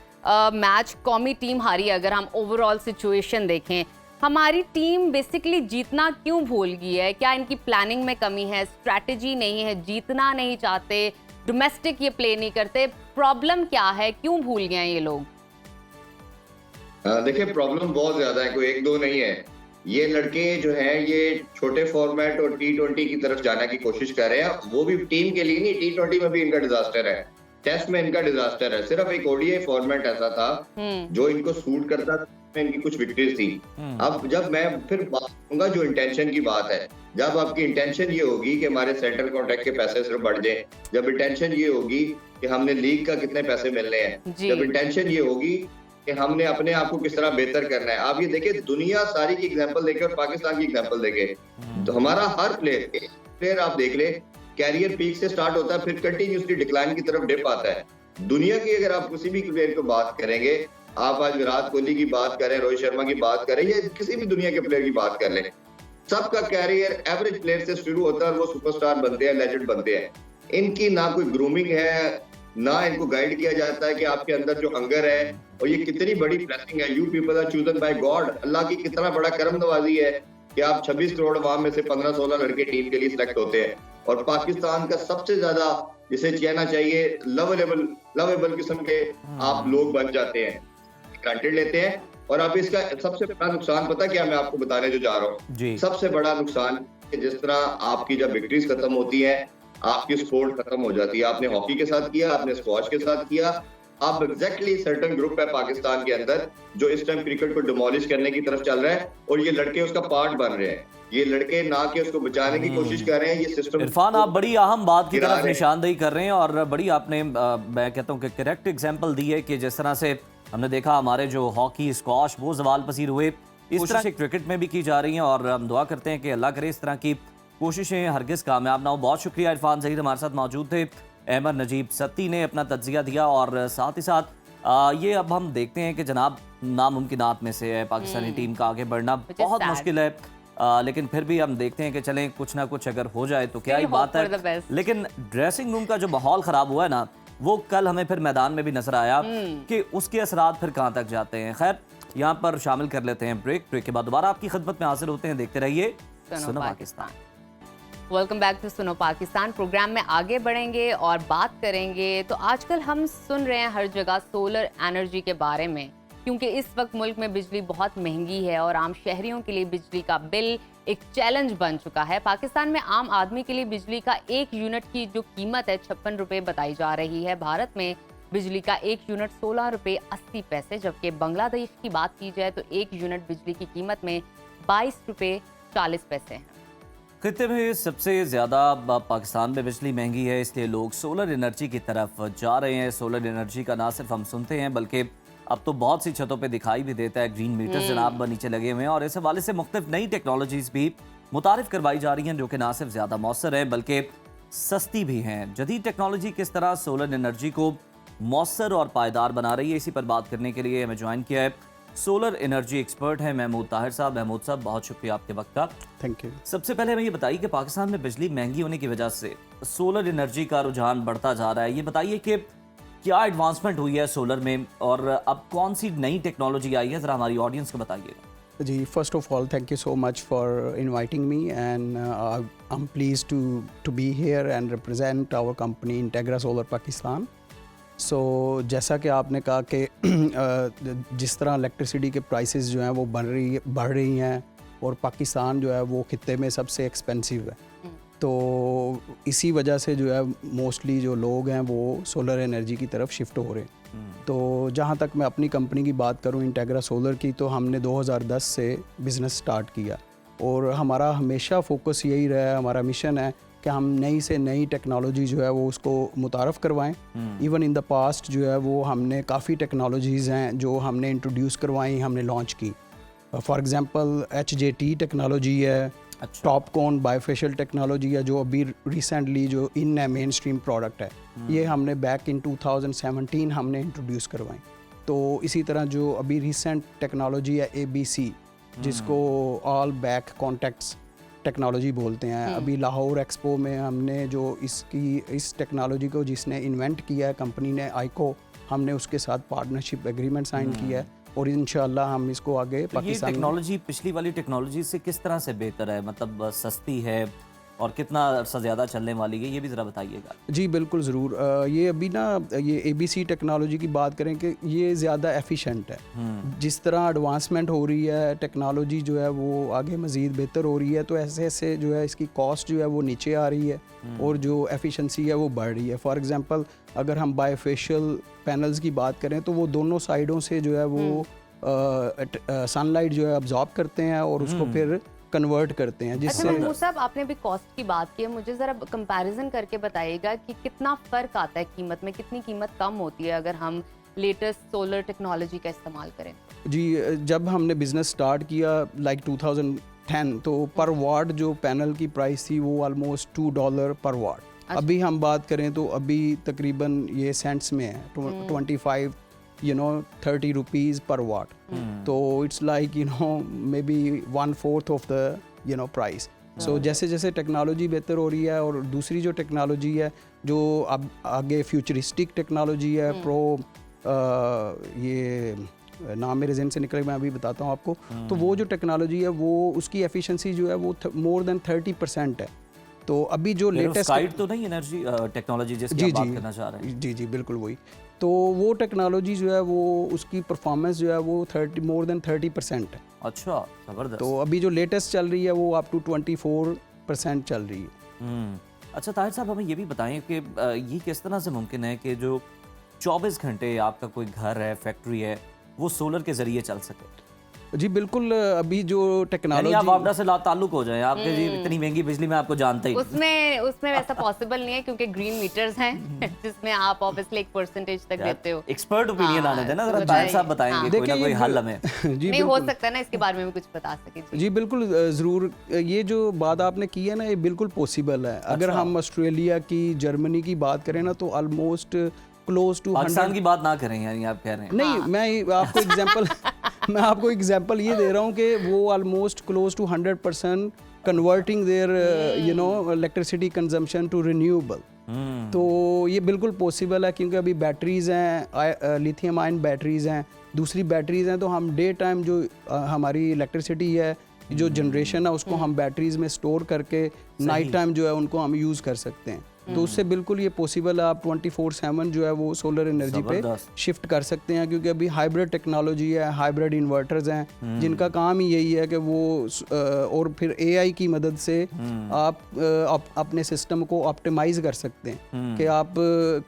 मैच कौमी टीम हारी। अगर हम ओवरऑल सिचुएशन देखें, हमारी टीम बेसिकली जीतना क्यों भूल गई है? क्या इनकी प्लानिंग में कमी है, स्ट्रैटेजी नहीं है, जीतना नहीं चाहते, डोमेस्टिक ये प्ले नहीं करते? प्रॉब्लम क्या है, क्यों भूल गए हैं ये लोग? देखिए, प्रॉब्लम बहुत ज्यादा है, कोई एक दो नहीं है। ये लड़के जो हैं, ये छोटे फॉर्मेट और T20 की तरफ जाने की कोशिश कर रहे हैं। वो भी टीम के लिए नहीं, T20 में भी इनका डिजास्टर है, टेस्ट में इनका डिजास्टर है। सिर्फ एक ODI फॉर्मेट ऐसा था जो इनको सूट करता था, इनकी कुछ विक्ट्रीज थी। अब जब मैं फिर बात करूंगा, जो इंटेंशन की बात है, जब आपकी इंटेंशन ये होगी कि हमारे सेंट्रल कॉन्ट्रैक्ट के पैसे सिर्फ बढ़ जाए, जब इंटेंशन ये होगी कि हमने लीग का कितने पैसे मिलने हैं, जब इंटेंशन ये होगी कि हमने अपने आप को किस तरह बेहतर करना है। आप ये देखिए, दुनिया सारी की एग्जांपल देखे और पाकिस्तान की एग्जांपल देखे, तो हमारा हर प्लेयर आप देख ले, कैरियर पीक से स्टार्ट होता है, फिर कंटिन्यूसली डिक्लाइन की तरफ डिप आता है। दुनिया की अगर आप किसी भी प्लेयर को बात करेंगे, आप आज विराट कोहली की बात करें, रोहित शर्मा की बात करें, या किसी भी दुनिया के प्लेयर की बात कर लें, सबका कैरियर एवरेज प्लेयर से शुरू होता है और वो सुपरस्टार बनते हैं, लेजेंड बनते हैं। इनकी ना कोई ग्रूमिंग है, ना इनको गाइड किया जाता है कि आपके अंदर जो हंगर है, और ये कितनी बड़ी ब्लेसिंग है। You people are chosen by God. अल्लाह की कितना बड़ा करम नवाजी है कि आप 26 करोड़ अवाम में से 15-16 लड़के टीम के लिए सिलेक्ट होते हैं। और पाकिस्तान का सबसे ज्यादा, जिसे कहना चाहिए, लवेबल किस्म के आप लोग बन जाते हैं, ग्रांटेड लेते हैं। और अब इसका सबसे बड़ा नुकसान पता क्या मैं आपको बताने जो जा रहा हूँ? सबसे बड़ा नुकसान, जिस तरह आपकी जब विक्ट्रीज खत्म होती है, आपकी स्पोर्ट खत्म हो जाती है। आपने हॉकी के साथ किया, आपने स्क्वॉश के साथ किया, अब एग्जैक्टली सर्टेन ग्रुप है पाकिस्तान के अंदर जो इस टाइम क्रिकेट को डिमोलिश करने की तरफ चल रहा है, और ये लड़के उसका पार्ट बन रहे हैं। ये लड़के ना कि उसको बचाने की कोशिश कर रहे हैं, ये सिस्टम। इरफान, आप बड़ी अहम बात की तरफ निशानदेही कर रहे हैं, और बड़ी आपने मैं कहता हूँ कि करेक्ट एग्जाम्पल दी है कि जिस तरह से हमने देखा हमारे जो हॉकी, स्क्वॉश, वो जवाल पसीर हुए, इस तरह से क्रिकेट में भी की जा रही हैं। और हम दुआ करते हैं कि अल्लाह करे इस तरह की कोशिशें हरगिज़ कामयाब ना हो। बहुत शुक्रिया इरफान ज़हीर हमारे साथ मौजूद थे। अहमद नजीब सत्ती ने अपना तज्जिया दिया, और साथ ही साथ ये अब हम देखते हैं कि जनाब नामुमकिनात में से है पाकिस्तानी टीम का आगे बढ़ना, बहुत मुश्किल है। लेकिन फिर भी हम देखते हैं कि चलें कुछ ना कुछ अगर हो जाए तो क्या ही बात है। लेकिन ड्रेसिंग रूम का जो माहौल ख़राब हुआ है ना, वो कल हमें फिर मैदान में भी नजर आया कि उसके असरात फिर कहाँ तक जाते हैं। खैर, यहाँ पर शामिल कर लेते हैं ब्रेक के बाद दोबारा आपकी खिदमत में हाजिर होते हैं। देखते रहिए सुनो Pakistan. Welcome back to Suno Pakistan. Programme में आगे बढ़ेंगे और बात करेंगे। तो आजकल हम सुन रहे हैं हर जगह सोलर एनर्जी के बारे में, क्योंकि इस वक्त मुल्क में बिजली बहुत महंगी है और आम शहरियों के लिए बिजली का बिल एक चैलेंज बन चुका है। पाकिस्तान में आम आदमी के लिए बिजली का 1 यूनिट की जो कीमत है 56 रुपये बताई जा रही है। भारत में बिजली का 1 यूनिट 16 रुपये 80 पैसे, जबकि बांग्लादेश की बात की जाए तो 1 यूनिट बिजली की कीमत में 22 रुपये 40 पैसे हैं। खित्ते में सबसे ज़्यादा पाकिस्तान में बिजली महंगी है, इसलिए लोग सोलर एनर्जी की तरफ जा रहे हैं। सोलर एनर्जी का ना सिर्फ हम सुनते हैं बल्कि अब तो बहुत सी छतों पे दिखाई भी देता है। ग्रीन मीटर्स जनाब नीचे लगे हुए हैं और इस हवाले से मुख्तलिफ नई टेक्नोलॉजीज़ भी मुतारिफ करवाई जा रही हैं, जो कि ना सिर्फ ज़्यादा मौसर है बल्कि सस्ती भी हैं। जदीद टेक्नोलॉजी किस तरह सोलर एनर्जी को मौसर और पायदार बना रही है, इसी पर बात करने के लिए हमें ज्वाइन किया है सोलर एनर्जी एक्सपर्ट है महमूद ताहिर साहब। महमूद साहब, बहुत शुक्रिया आपके वक्त का। Thank you. सबसे पहले हमें ये बताइए कि पाकिस्तान में बिजली महंगी होने की वजह से सोलर एनर्जी का रुझान बढ़ता जा रहा है। ये बताइए कि क्या एडवांसमेंट हुई है सोलर में और अब कौन सी नई टेक्नोलॉजी आई है, ज़रा हमारी ऑडियंस को बताइएगा। जी, first of all thank you so much for inviting me and I am pleased to be here and represent our company Integra solar Pakistan. So जैसा कि आपने कहा कि जिस तरह इलेक्ट्रिसिटी के प्राइसेस जो हैं वो बढ़ रही हैं और पाकिस्तान जो है वो खित्ते में सबसे एक्सपेंसिव है, तो इसी वजह से जो है मोस्टली जो लोग हैं वो सोलर एनर्जी की तरफ शिफ्ट हो रहे हैं। तो जहाँ तक मैं अपनी कंपनी की बात करूँ इंटेग्रा सोलर की, तो हमने 2010 से बिज़नेस स्टार्ट किया और हमारा हमेशा फोकस यही रहा है, हमारा मिशन है कि हम नई से नई टेक्नोलॉजी जो है वो उसको मुतारफ़ करवाएं। इवन इन द पास्ट जो है वो हमने काफ़ी टेक्नोलॉजीज़ हैं जो हमने इंट्रोड्यूस करवाई, हमने लॉन्च की। फॉर एग्ज़ाम्पल HJT टेक्नोलॉजी है, टॉप कॉन बायोफेशियल टेक्नोलॉजी है जो अभी रिसेंटली जो इन है मेन स्ट्रीम प्रोडक्ट है, ये हमने बैक इन 2017 हमने इंट्रोड्यूस करवाई। तो इसी तरह जो अभी रिसेंट टेक्नोलॉजी है ABC, जिसको ऑल बैक कॉन्टैक्ट्स टेक्नोलॉजी बोलते हैं। अभी लाहौर एक्सपो में हमने जो इस टेक्नोलॉजी को जिसने इन्वेंट किया है कंपनी ने आइको, हमने उसके साथ पार्टनरशिप एग्रीमेंट साइन किया है और इंशाल्लाह हम इसको आगे पाकिस्तान। ये टेक्नोलॉजी पिछली वाली टेक्नोलॉजी से किस तरह से बेहतर है, मतलब सस्ती है और कितना अर्सा ज़्यादा चलने वाली है, ये भी ज़रा बताइएगा। जी बिल्कुल ज़रूर। ये अभी ना ये ABC टेक्नोलॉजी की बात करें कि ये ज़्यादा एफिशिएंट है। जिस तरह एडवांसमेंट हो रही है, टेक्नोलॉजी जो है वो आगे मज़ीद बेहतर हो रही है, तो ऐसे ऐसे जो है इसकी कॉस्ट जो है वो नीचे आ रही है और जो एफिशिएंसी है वो बढ़ रही है। फॉर एग्ज़ाम्पल अगर हम बायोफेशियल पैनल्स की बात करें तो वो दोनों साइडों से जो है वो सनलाइट जो है अब्जॉर्ब करते हैं और उसको फिर कन्वर्ट करते हैं, जिससे। अच्छा साहब, आपने अभी कॉस्ट की बात की है, मुझे ज़रा कंपैरिजन करके बताइएगा कि कितना फ़र्क आता है कीमत में, कितनी कीमत कम होती है अगर हम लेटेस्ट सोलर टेक्नोलॉजी का इस्तेमाल करें। जी, जब हमने बिज़नेस स्टार्ट किया लाइक 2010, तो पर वाट जो पैनल की प्राइस थी वो ऑलमोस्ट $2 पर वाट। अभी हम बात करें तो अभी तकरीबन ये सेंट्स में है, 25 30 रुपीज़ पर वाट। तो it's like maybe 1/4 of the price. So जैसे जैसे टेक्नोलॉजी बेहतर हो रही है और दूसरी जो टेक्नोलॉजी है जो अब आगे फ्यूचरिस्टिक टेक्नोलॉजी है, ये नाम मेरे ज़हन से निकल, मैं अभी बताता हूँ आपको। तो वो जो टेक्नोलॉजी है वो उसकी एफिशिएंसी जो है वो मोर देन 30% है। तो अभी जो लेटेस्ट तो नहीं एनर्जी टेक्नोलॉजी जिसकी आप बात करना चाह रहे हैं। जी बिल्कुल वही। तो वो टेक्नोलॉजी जो है वो उसकी परफॉर्मेंस जो है वो मोर देन 30% है। अच्छा, ज़बरदस्त। तो अभी जो लेटेस्ट चल रही है वो अप टू 24% चल रही है। अच्छा ताहिर साहब, हमें ये भी बताएं कि ये किस तरह से मुमकिन है कि जो 24 घंटे आपका कोई घर है, फैक्ट्री है, वो सोलर के ज़रिए चल सके। जी बिल्कुल। अभी जो टेक्नोलॉजी आप आपदा से ताल्लुक हो जाए, आपके जी इतनी महंगी बिजली में आपको जानते ही उसमें वैसा पॉसिबल नहीं है क्योंकि ग्रीन मीटर्स हैं जिसमें आप ऑब्वियसली 1% तक देते हो। एक्सपर्ट ओपिनियन आने देना, जरा ताहिर साहब बताएंगे कोई ना कोई हल हमें। जी नहीं हो सकता ना, इसके बारे में कुछ बता सके। जी बिल्कुल ज़रूर। ये जो बात आपने की है ना, ये बिल्कुल पॉसिबल है। अगर हम ऑस्ट्रेलिया की, जर्मनी की बात करें ना, तो ऑलमोस्ट क्लोज टू पाकिस्तान की बात ना करें, यानी आप कह रहे हैं। नहीं, मैं आपको एग्जांपल ये दे रहा हूँ कि वो almost close to 100% converting their electricity consumption to renewable. तो ये बिल्कुल पॉसिबल है क्योंकि अभी बैटरीज हैं, लिथियम आयन बैटरीज हैं, दूसरी बैटरीज हैं। तो हम डे टाइम जो हमारी इलेक्ट्रिसिटी है जो जनरेशन है उसको हम बैटरीज में स्टोर करके नाइट टाइम जो है उनको हम यूज़ कर सकते हैं। तो उससे बिल्कुल ये पॉसिबल है, आप 24/7 जो है वो सोलर एनर्जी पे शिफ्ट कर सकते हैं, क्योंकि अभी हाइब्रिड टेक्नोलॉजी है, हाइब्रिड इन्वर्टर्स हैं जिनका काम ही यही है कि वो और फिर एआई की मदद से आप अपने सिस्टम को ऑप्टिमाइज कर सकते हैं कि आप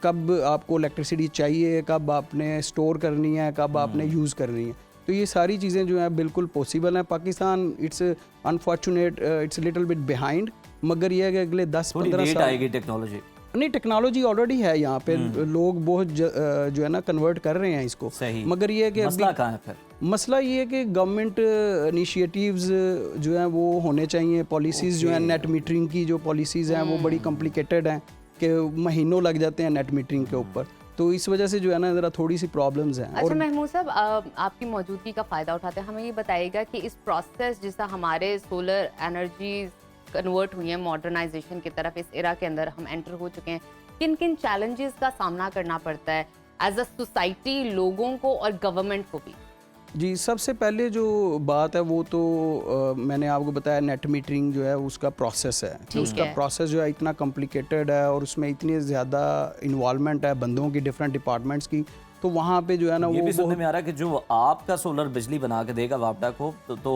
कब आपको इलेक्ट्रिसिटी चाहिए, कब आपने स्टोर करनी है, कब आपने यूज़ करनी है। तो ये सारी चीज़ें जो हैं बिल्कुल पॉसिबल हैं। Pakistan it's unfortunate, it's little bit behind, मगर ये है कि अगले 10-15 साल आएगी टेक्नोलॉजी। नहीं, टेक्नोलॉजी ऑलरेडी है यहाँ पे, लोग बहुत जो है ना कन्वर्ट कर रहे हैं इसको। सही। मगर ये है कि मसला कहाँ है फिर? मसला ये है कि गवर्नमेंट इनिशिएटिव्स जो हैं वो होने चाहिए, पॉलिसीज़ जो हैं, नेट मीटरिंग की जो पॉलिसीज़ हैं वो बड़ी कॉम्प्लिकेटेड हैं कि महीनों लग जाते हैं नेट मीटरिंग के ऊपर, तो इस वजह से जो है ना ज़रा थोड़ी सी प्रॉब्लम्स हैं। अच्छा महमूद साहब, आपकी मौजूदगी का फ़ायदा उठाते हैं हमें ये बताइएगा कि इस प्रोसेस जिसका हमारे सोलर एनर्जी कन्वर्ट हुई है मॉडर्नाइजेशन की तरफ, इस एरा के अंदर हम एंटर हो चुके हैं, किन किन चैलेंजेस का सामना करना पड़ता है एज अ सोसाइटी, लोगों को और गवर्नमेंट को भी? जी, सबसे पहले जो बात है वो तो मैंने आपको बताया, नेट मीटरिंग जो है उसका प्रोसेस है कि उसका प्रोसेस जो है इतना कॉम्प्लिकेटेड है और उसमें इतनी ज़्यादा इन्वॉल्वमेंट है बंदों की, डिफरेंट डिपार्टमेंट्स की, तो वहाँ पे जो है ना ये वो भी सुनने में आ रहा है कि जो आपका सोलर बिजली बना के देगा वापडा को तो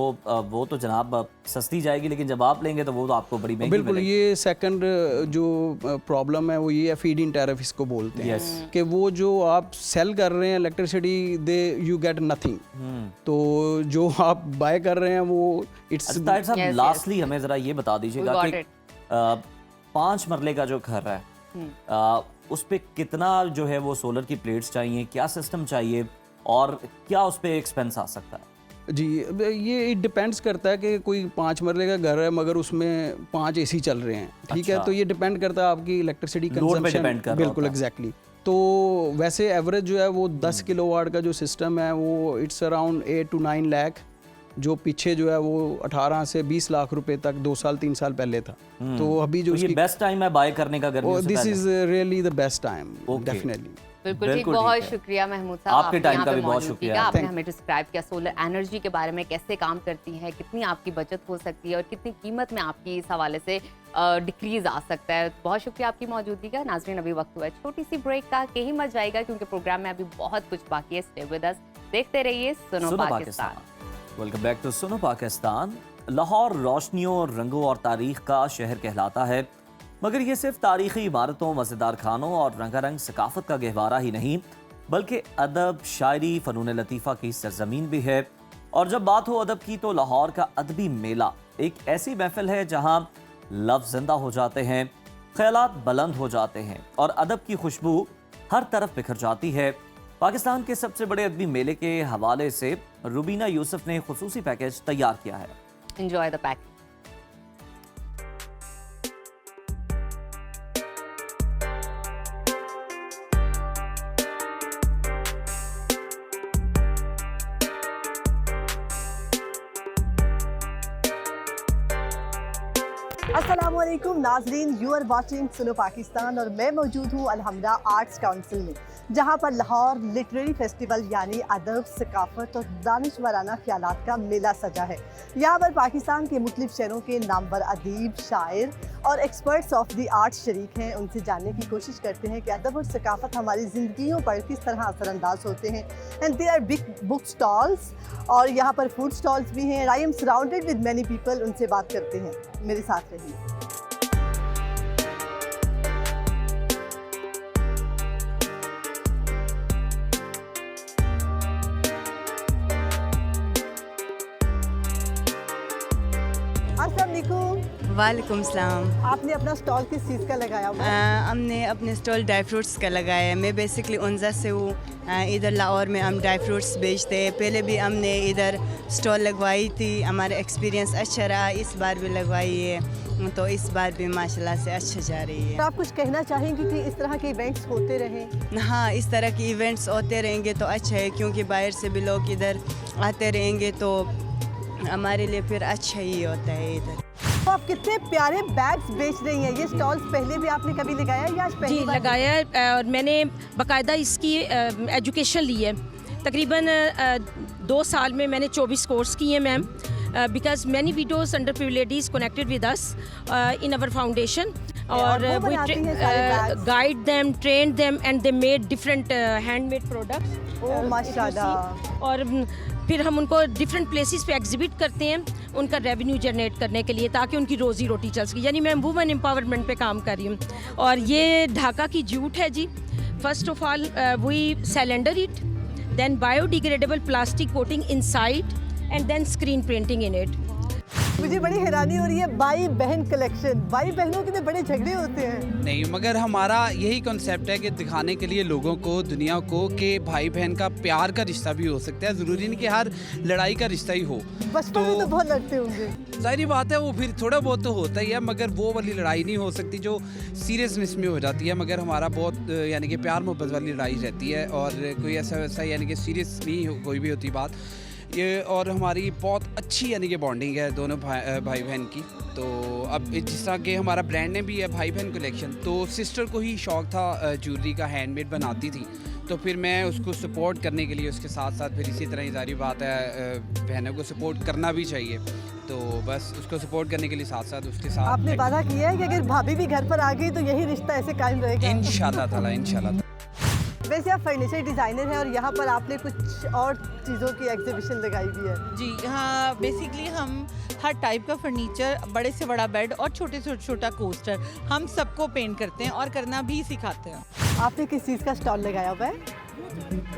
वो तो जनाब सस्ती जाएगी, लेकिन जब आप लेंगे तो वो तो आपको बड़ी महंगी बिल्कुल मिलेगी। ये सेकंड जो प्रॉब्लम है वो ये है, फीड इन टैरिफ इसको बोलते हैं कि वो जो आप सेल कर रहे हैं electricity, they you get nothing, तो जो आप बाय कर रहे हैं वो इट्स। लास्टली हमें जरा ये बता दीजिएगा कि 5 मरले का जो घर है उस पे कितना जो है वो सोलर की प्लेट्स चाहिए, क्या सिस्टम चाहिए और क्या उस पे एक्सपेंस आ सकता है? जी, ये डिपेंड्स करता है कि कोई 5 मरले का घर है मगर उसमें 5 एसी चल रहे हैं, ठीक है, तो ये डिपेंड करता है आपकी इलेक्ट्रिसिटी कंजम्पशन। बिल्कुल एग्जैक्टली। तो वैसे एवरेज जो है वो 10 किलोवाट का जो सिस्टम है वो इट्स अराउंड 8 to 9 लाख, जो पीछे जो है वो 18 से 20 लाख रुपए तक 2 साल 3 साल पहले था। तो अभी जो ये बेस्ट टाइम है बाय करने का गर्मियों से पहले? This is really the best time, definitely. बिल्कुल ठीक, बहुत शुक्रिया महमूद साहब, आपके टाइम का भी बहुत शुक्रिया। आपने हमें डिस्क्राइब किया सोलर एनर्जी के बारे में, कैसे काम करती है, कितनी आपकी बचत हो सकती है और कितनी कीमत में आपकी इस हवाले से डिक्रीज आ सकता है। बहुत शुक्रिया आपकी मौजूदगी का। नाज़रीन, अभी वक्त हुआ है छोटी सी ब्रेक का, कहीं मत जाएगा क्योंकि प्रोग्राम में अभी बहुत कुछ बाकी है। स्टे विद अस, देखते रहिए सुनो Pakistan. Welcome back to Suno Pakistan. Lahore रोशनियों, रंगों और तारीख का शहर कहलाता है, मगर ये सिर्फ तारीखी इमारतों, मज़ेदार खानों और रंगारंग सकाफत का गहवारा ही नहीं, बल्कि अदब, शायरी, फ़नून लतीफ़ा की सरजमीन भी है। और जब बात हो अदब की तो लाहौर का अदबी मेला एक ऐसी महफिल है जहाँ लफ्ज़ जिंदा हो जाते हैं, ख्यालात बुलंद हो जाते हैं और अदब की खुशबू हर तरफ बिखर जाती है। पाकिस्तान के सबसे बड़े अदबी मेले के हवाले से रुबीना यूसुफ ने खुसूसी पैकेज तैयार किया है। Enjoy the package. अस्सलामुअलैकुम नाजरीन, यू आर वाचिंग सुनो पाकिस्तान और मैं मौजूद हूँ अलहमरा आर्ट्स काउंसिल में, जहाँ पर लाहौर लिटरेरी फेस्टिवल यानी अदब, सकाफत और दानिशवराना ख्यालात का मेला सजा है। यहाँ पर पाकिस्तान के मुख्तलिफ शहरों के नामवर अदीब, शायर और एक्सपर्ट्स ऑफ द आर्ट शरीक हैं। उनसे जानने की कोशिश करते हैं कि अदब और सकाफत हमारी ज़िंदगियों पर किस तरह असरअंदाज होते हैं। And there are big book stalls और यहाँ पर फूड स्टॉल्स भी हैं। I am surrounded with many people, उनसे बात करते हैं, मेरे साथ रहिए। वालेकुम सलाम। आपने अपना स्टॉल किस चीज़ का लगाया हुआ? हमने अपने स्टॉल ड्राई फ्रूट्स का लगाया है। मैं बेसिकली उनजा से हूँ। इधर लाहौर में हम ड्राई फ्रूट्स बेचते हैं। पहले भी हमने इधर स्टॉल लगवाई थी, हमारा एक्सपीरियंस अच्छा रहा, इस बार भी लगवाई है, तो इस बार भी माशाल्लाह से अच्छा जा रही है। तो आप कुछ कहना चाहेंगे कि इस तरह के इवेंट्स होते रहें? हाँ, इस तरह के इवेंट्स होते रहेंगे तो अच्छा है, क्योंकि बाहर से भी लोग इधर आते रहेंगे तो हमारे लिए फिर अच्छा ही होता है इधर। तो आप कितने प्यारे बैग्स बेच रही हैं। ये स्टॉल्स पहले भी आपने कभी लगाया है या आज पहली बार? लगाया है और मैंने बाकायदा इसकी एजुकेशन ली है। तकरीबन 2 साल में मैंने 24 कोर्स किए ma'am. because many widows underprivileged connected with us in our foundation. और वो we बनाती हैं सारे bags? guide them, trained them, and they made different handmade products. ओह माशाल्लाह। और फिर हम उनको डिफरेंट प्लेसेस पे एग्जिबिट करते हैं उनका रेवेन्यू जनरेट करने के लिए, ताकि उनकी रोजी रोटी चल सके। यानी मैं वुमेन एम्पावरमेंट पे काम कर रही हूँ। और ये ढाका की जूट है जी। First of all we cylinder it, then biodegradable plastic coating inside, and then screen printing in it. मुझे बड़ी हैरानी हो रही है, भाई बहन कलेक्शन। भाई बहनों के तो बड़े झगड़े होते हैं। नहीं, मगर हमारा यही कॉन्सेप्ट है कि दिखाने के लिए लोगों को, दुनिया को, कि भाई बहन का प्यार का रिश्ता भी हो सकता है। ज़रूरी नहीं कि हर लड़ाई का रिश्ता ही हो। बचपन में तो बहुत लड़ते होंगे। जाहिर बात है, वो फिर थोड़ा बहुत तो होता ही है, मगर वो वाली लड़ाई नहीं हो सकती जो सीरियसनेस में हो जाती है। मगर हमारा बहुत यानी कि प्यार मोहब्बत वाली लड़ाई रहती है, और कोई ऐसा वैसा यानी कि सीरियस नहीं कोई भी होती बात ये। और हमारी बहुत अच्छी यानी कि बॉन्डिंग है दोनों भाई बहन की। तो अब जिस तरह के हमारा ब्रांड ने भी है भाई बहन कलेक्शन, तो सिस्टर को ही शौक़ था ज्वेलरी का, हैंडमेड बनाती थी, तो फिर मैं उसको सपोर्ट करने के लिए उसके साथ साथ फिर इसी तरह ही जारी बात है बहनों को सपोर्ट करना भी चाहिए, तो बस उसको सपोर्ट करने के लिए साथ साथ उसके साथ आपने वादा किया है कि अगर भाभी भी घर पर आ गई तो यही रिश्ता ऐसे कायम रहेगा? इंशाल्लाह ताला, इंशाल्लाह। वैसे आप फर्नीचर डिज़ाइनर हैं और यहाँ पर आपने कुछ और चीज़ों की एग्जीबिशन लगाई हुई है। जी हाँ, बेसिकली हम हर टाइप का फर्नीचर, बड़े से बड़ा बेड और छोटे से छोटा कोस्टर, हम सबको पेंट करते हैं और करना भी सिखाते हैं। आपने किस चीज़ का स्टॉल लगाया हुआ है?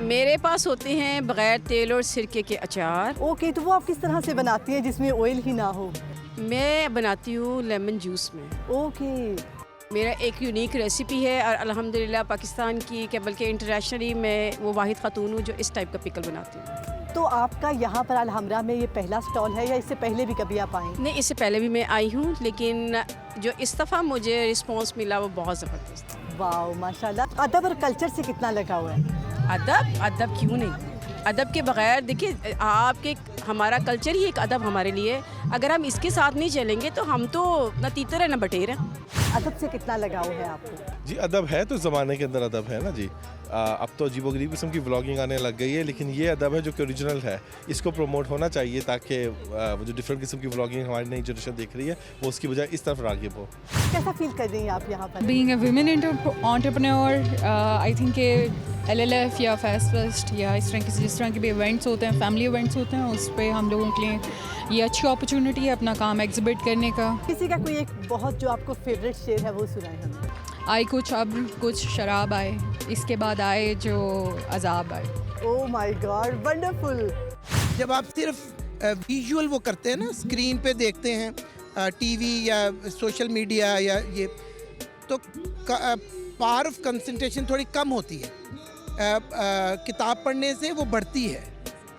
मेरे पास होते हैं बगैर तेल और सिरके के अचार। ओके, तो वो आप किस तरह से बनाती हैं जिसमें ऑयल ही ना हो? मैं बनाती हूँ लेमन जूस में। ओके, मेरा एक यूनिक रेसिपी है और अल्हम्दुलिल्लाह पाकिस्तान की क्या बल्कि इंटरनेशनली मैं वो वाहिद खातून हूँ जो इस टाइप का पिकल बनाती हूँ। तो आपका यहाँ पर अलहमरा में ये पहला स्टॉल है या इससे पहले भी कभी आप आए? नहीं, इससे पहले भी मैं आई हूँ, लेकिन जो इस दफ़ा मुझे रिस्पॉन्स मिला वो बहुत ज़बरदस्त। वाह माशाल्लाह। अदब और कल्चर से कितना लगा हुआ है? अदब क्यों नहीं, अदब के बगैर देखिए आपके हमारा कल्चर ही एक अदब हमारे लिए। अगर हम इसके साथ नहीं चलेंगे तो हम तो न तीतर है न बटेर है। अदब से कितना लगाव है आपको? जी अदब है तो ज़माने के अंदर अदब है ना जी। अब तो अजीबोगरीब किस्म की व्लॉगिंग आने लग गई है, लेकिन ये अदब है जो कि ओरिजिनल है, इसको प्रमोट होना चाहिए ताकि वो जो डिफरेंट किस्म की व्लॉगिंग हमारी नई जनरेशन देख रही है वो उसकी बजाय इस तरफ राग़िब हो। कैसा फील कर रही हैं आप यहाँ पर? Being a women entrepreneur, I think के LLF या फेस्ट या इस तरह के जिस तरह के भी इवेंट्स होते हैं, फैमिली इवेंट्स होते हैं, उस पर हम लोगों के लिए ये अच्छी अपॉर्चुनिटी है अपना काम एग्जिबिट करने का। किसी का कोई एक बहुत जो आपको फेवरेट शेर है वो सुनाए हमें। आए कुछ अब्र कुछ शराब आए, इसके बाद आए जो अजाब आए। Oh my God, wonderful. जब आप सिर्फ विजुअल वो करते हैं ना, स्क्रीन पे देखते हैं टीवी या सोशल मीडिया या ये, तो पावर ऑफ कंसंट्रेशन थोड़ी कम होती है। किताब पढ़ने से वो बढ़ती है,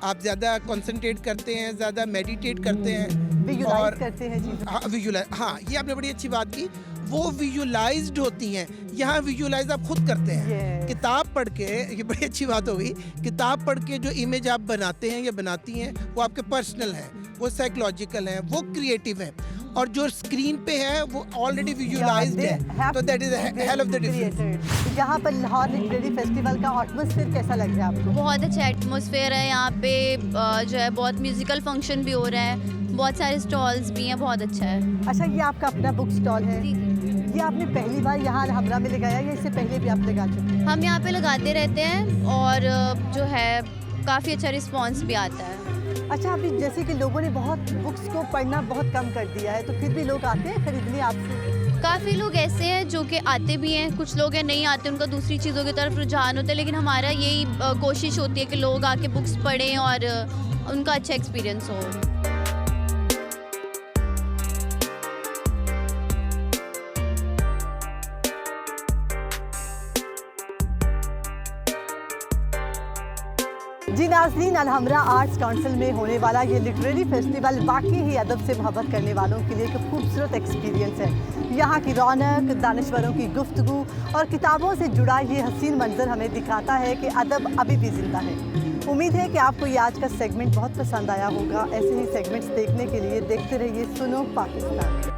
आप ज़्यादा कंसंट्रेट करते हैं, ज़्यादा मेडिटेट करते हैं, विजुअलाइज करते हैं चीज़ें। हाँ विजुअलाइज, हाँ ये आपने बड़ी अच्छी बात की, वो विजुअलाइज्ड होती हैं। यहाँ विजुअलाइज आप खुद करते हैं। किताब पढ़ के, ये बड़ी अच्छी बात हो गई, किताब पढ़ के जो इमेज आप बनाते हैं या बनाती हैं वो आपके पर्सनल हैं, वो साइकोलॉजिकल हैं, वो क्रिएटिव हैं, और जो स्क्रीन पे है वो ऑलरेडी विजुअलाइज्ड है, तो that is hell of the difference. यहाँ पर लाहौर लिटरेरी फेस्टिवल का एटमॉस्फेयर कैसा लग रहा है आपको? बहुत अच्छा एटमॉस्फेयर है यहाँ पे, जो है बहुत म्यूजिकल फंक्शन भी हो रहा है, बहुत सारे स्टॉल्स भी हैं, बहुत अच्छा है। अच्छा, ये आपका अपना बुक स्टॉल है? ये आपने पहली बार यहाँ अलहमरा में लगाया या इससे पहले भी आप लगा चुके हैं? हम यहाँ पे लगाते रहते हैं और जो है काफ़ी अच्छा रिस्पॉन्स भी आता है। अच्छा, अभी जैसे कि लोगों ने बहुत बुक्स को पढ़ना बहुत कम कर दिया है, तो फिर भी लोग आते हैं खरीदने आपसे? काफ़ी लोग ऐसे हैं जो कि आते भी हैं, कुछ लोग हैं नहीं आते, उनका दूसरी चीज़ों की तरफ रुझान होता है, लेकिन हमारा यही कोशिश होती है कि लोग आके बुक्स पढ़ें और उनका अच्छा एक्सपीरियंस हो। जी नाज़रीन, अलहमरा आर्ट्स काउंसिल में होने वाला ये लिटरेरी फेस्टिवल वाकई ही अदब से मोहब्बत करने वालों के लिए एक खूबसूरत एक्सपीरियंस है। यहाँ की रौनक, दानिश्वरों की गुफ्तगू और किताबों से जुड़ा ये हसीन मंजर हमें दिखाता है कि अदब अभी भी ज़िंदा है। उम्मीद है कि आपको ये आज का सेगमेंट बहुत पसंद आया होगा। ऐसे ही सेगमेंट्स देखने के लिए देखते रहिए सुनो पाकिस्तान।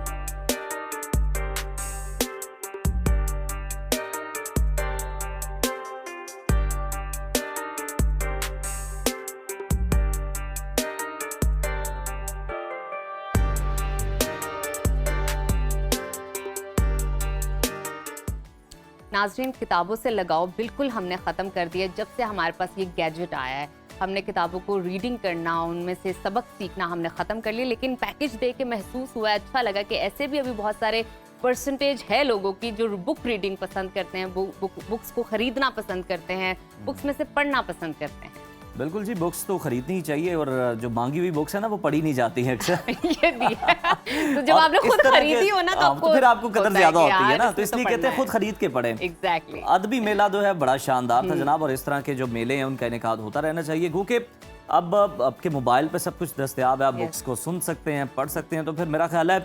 नाज़रीन, किताबों से लगाव बिल्कुल हमने ख़त्म कर दिया जब से हमारे पास ये गैजेट आया है। हमने किताबों को रीडिंग करना, उनमें से सबक सीखना हमने ख़त्म कर लिया, लेकिन पैकेज देख के महसूस हुआ, अच्छा लगा कि ऐसे भी अभी बहुत सारे परसेंटेज है लोगों की जो बुक रीडिंग पसंद करते हैं, बुक्स को ख़रीदना पसंद करते हैं, बुक्स में से पढ़ना पसंद करते हैं। बिल्कुल जी, बुक्स तो खरीदनी ही चाहिए और जो मांगी हुई बुक्स है ना वो पढ़ी नहीं जाती है अक्सर। ये भी है। तो जब आपने खुद खरीदी हो ना तो आपको फिर आपको कदर ज्यादा होती है ना, तो इसलिए कहते हैं खुद है। खरीद के पढ़ें। एग्जैक्टली। अदबी मेला जो है बड़ा शानदार था जनाब, और इस तरह के जो मेले हैं उनका इनेकाद होता रहना चाहिए, क्योंकि अब आपके मोबाइल पे सब कुछ दस्तयाब है, आप बुक्स को सुन सकते हैं, पढ़ सकते हैं। तो फिर मेरा ख्याल है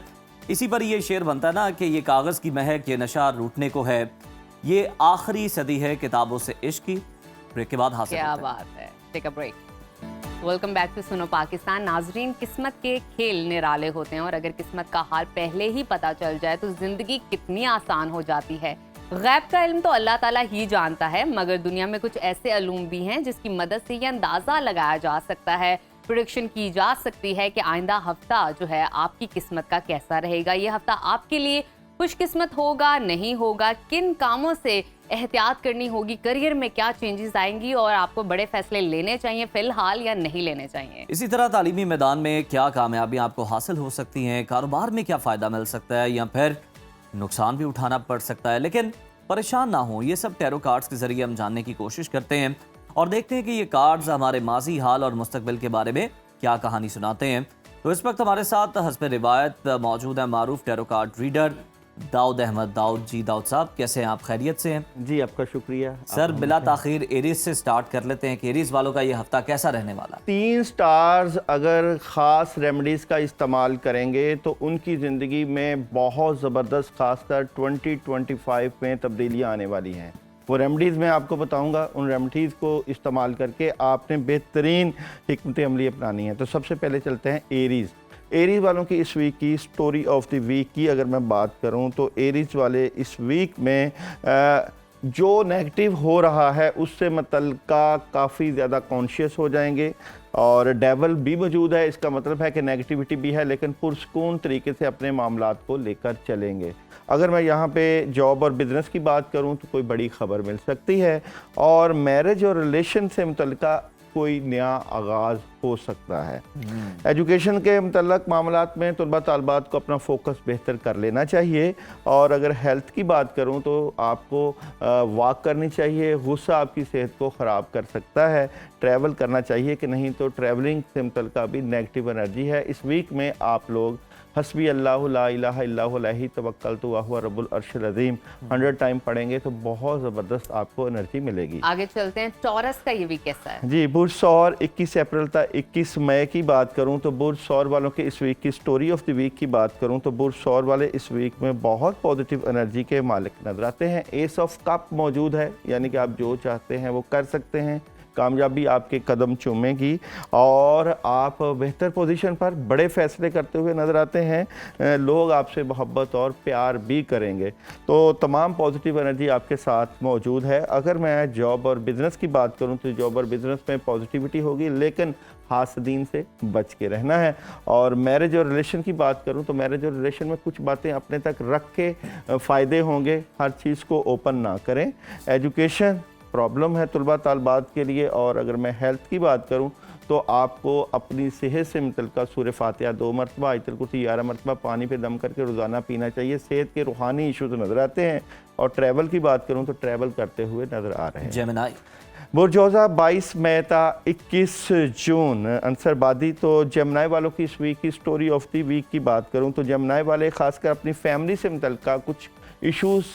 इसी पर ये शेर बनता है ना कि ये कागज़ की महक, ये नशा लूटने को है, ये आखिरी सदी है किताबों से इश्क की। ब्रेक के बाद हासिल क्या बात है। Take a break. Welcome back to Suno Pakistan. नाजरीन, किस्मत के खेल निराले होते हैं और अगर किस्मत का हाल पहले ही पता चल जाए तो जिंदगी कितनी आसान हो जाती है। गैब का इल्म तो अल्लाह ताला ही जानता है, मगर दुनिया में कुछ ऐसे अलूम भी हैं जिसकी मदद से ये अंदाज़ा लगाया जा सकता है, प्रेडिक्शन की जा सकती है कि आइंदा हफ्ता जो है आपकी किस्मत का कैसा रहेगा। ये हफ्ता आपके लिए खुशकिस्मत होगा, नहीं होगा, किन कामों से एहतियात करनी होगी, करियर में क्या चेंजेस आएंगी और आपको बड़े फैसले लेने चाहिए फिलहाल या नहीं लेने चाहिए। इसी तरह तालीमी मैदान में क्या कामयाबियाँ आपको हासिल हो सकती हैं, कारोबार में क्या फ़ायदा मिल सकता है या फिर नुकसान भी उठाना पड़ सकता है। लेकिन परेशान ना हो, ये सब टैरो कार्ड्स के ज़रिए हम जानने की कोशिश करते हैं और देखते हैं कि ये कार्ड्स हमारे माजी, हाल और मुस्तकबिल के बारे में क्या कहानी सुनाते हैं। तो इस वक्त हमारे साथ हस्ब रिवायत मौजूद है मारूफ tarot card reader Daud Ahmed. Daud ji, Daud साहब कैसे हैं आप? खैरियत से हैं? जी, आपका शुक्रिया। सर बिला ताखीर एरीज से स्टार्ट कर लेते हैं कि एरीज वालों का ये हफ्ता कैसा रहने वाला? 3 स्टार्स अगर ख़ास रेमेडीज़ का इस्तेमाल करेंगे तो उनकी ज़िंदगी में बहुत ज़बरदस्त, खासकर 2025 में तब्दीलियाँ आने वाली हैं। वो रेमेडीज़ मैं आपको बताऊंगा, उन रेमेडीज़ को इस्तेमाल करके आपने बेहतरीन हिकमत अमली अपनानी है। तो सबसे पहले चलते हैं एरीज़। एरीज़ वालों की इस वीक की स्टोरी ऑफ द वीक की अगर मैं बात करूं तो एरीज़ वाले इस वीक में जो नेगेटिव हो रहा है उससे मुतल्लिका काफ़ी ज़्यादा कॉन्शियस हो जाएंगे और डेवल भी मौजूद है। इसका मतलब है कि नेगेटिविटी भी है, लेकिन पुरसकून तरीके से अपने मामलात को लेकर चलेंगे। अगर मैं यहाँ पे जॉब और बिज़नेस की बात करूँ तो कोई बड़ी ख़बर मिल सकती है और मैरिज और रिलेशन से मुतल्लिका कोई नया आगाज़ हो सकता है। एजुकेशन के मुतल्लक मामलात में तलबा तालबात को अपना फोकस बेहतर कर लेना चाहिए और अगर हेल्थ की बात करूं तो आपको वॉक करनी चाहिए। गुस्सा आपकी सेहत को ख़राब कर सकता है। ट्रैवल करना चाहिए कि नहीं तो ट्रैवलिंग से मुतल्लिका भी नेगेटिव एनर्जी है। इस वीक में आप लोग हस्बी अल्लाहु ला इलाहा इल्लहु अलैहि तवक्कलतु व हुवा रब्बुल अर्शिल अज़ीम 100 टाइम पढ़ेंगे तो बहुत ज़बरदस्त आपको एनर्जी मिलेगी। आगे चलते हैं, टॉरस का ये भी कैसा है? जी, बुर्ज सौर 21 अप्रैल तक 21 मई की बात करूं तो बुर्ज सौर वालों के इस वीक की स्टोरी ऑफ द वीक की बात करूं तो बुर्ज सौर वाले इस वीक में बहुत पॉजिटिव एनर्जी के मालिक नजर आते हैं। एस ऑफ कप मौजूद है, यानी कि आप जो चाहते हैं वो कर सकते हैं। कामयाबी आपके कदम चूमेगी और आप बेहतर पोजीशन पर बड़े फैसले करते हुए नज़र आते हैं। लोग आपसे मोहब्बत और प्यार भी करेंगे। तो तमाम पॉजिटिव एनर्जी आपके साथ मौजूद है। अगर मैं जॉब और बिज़नेस की बात करूं तो जॉब और बिज़नेस में पॉजिटिविटी होगी, लेकिन हासदीन से बच के रहना है। और मैरिज और रिलेशन की बात करूं तो मैरिज और रिलेशन में कुछ बातें अपने तक रख के फ़ायदे होंगे, हर चीज़ को ओपन ना करें। एजुकेशन प्रॉब्लम है तलबा तालबात के लिए। और अगर मैं हेल्थ की बात करूं तो आपको अपनी सेहत से मुतल्लिका सूरह फातिहा 2 मरतबा, आयतुल कुर्सी 11 मरतबा पानी पे दम करके रोज़ाना पीना चाहिए। सेहत के रूहानी इशूज़ नज़र आते हैं। और ट्रैवल की बात करूं तो ट्रैवल करते हुए नज़र आ रहे हैं। जेमिनी बुर्जोज़ा 22 मई ता 21 जून अंसरबादी। तो जेमिनी वालों की इस वीक की स्टोरी ऑफ दी वीक की बात करूं तो जेमिनी वाले ख़ासकर अपनी फैमिली से मुतल्लिका कुछ इशूज़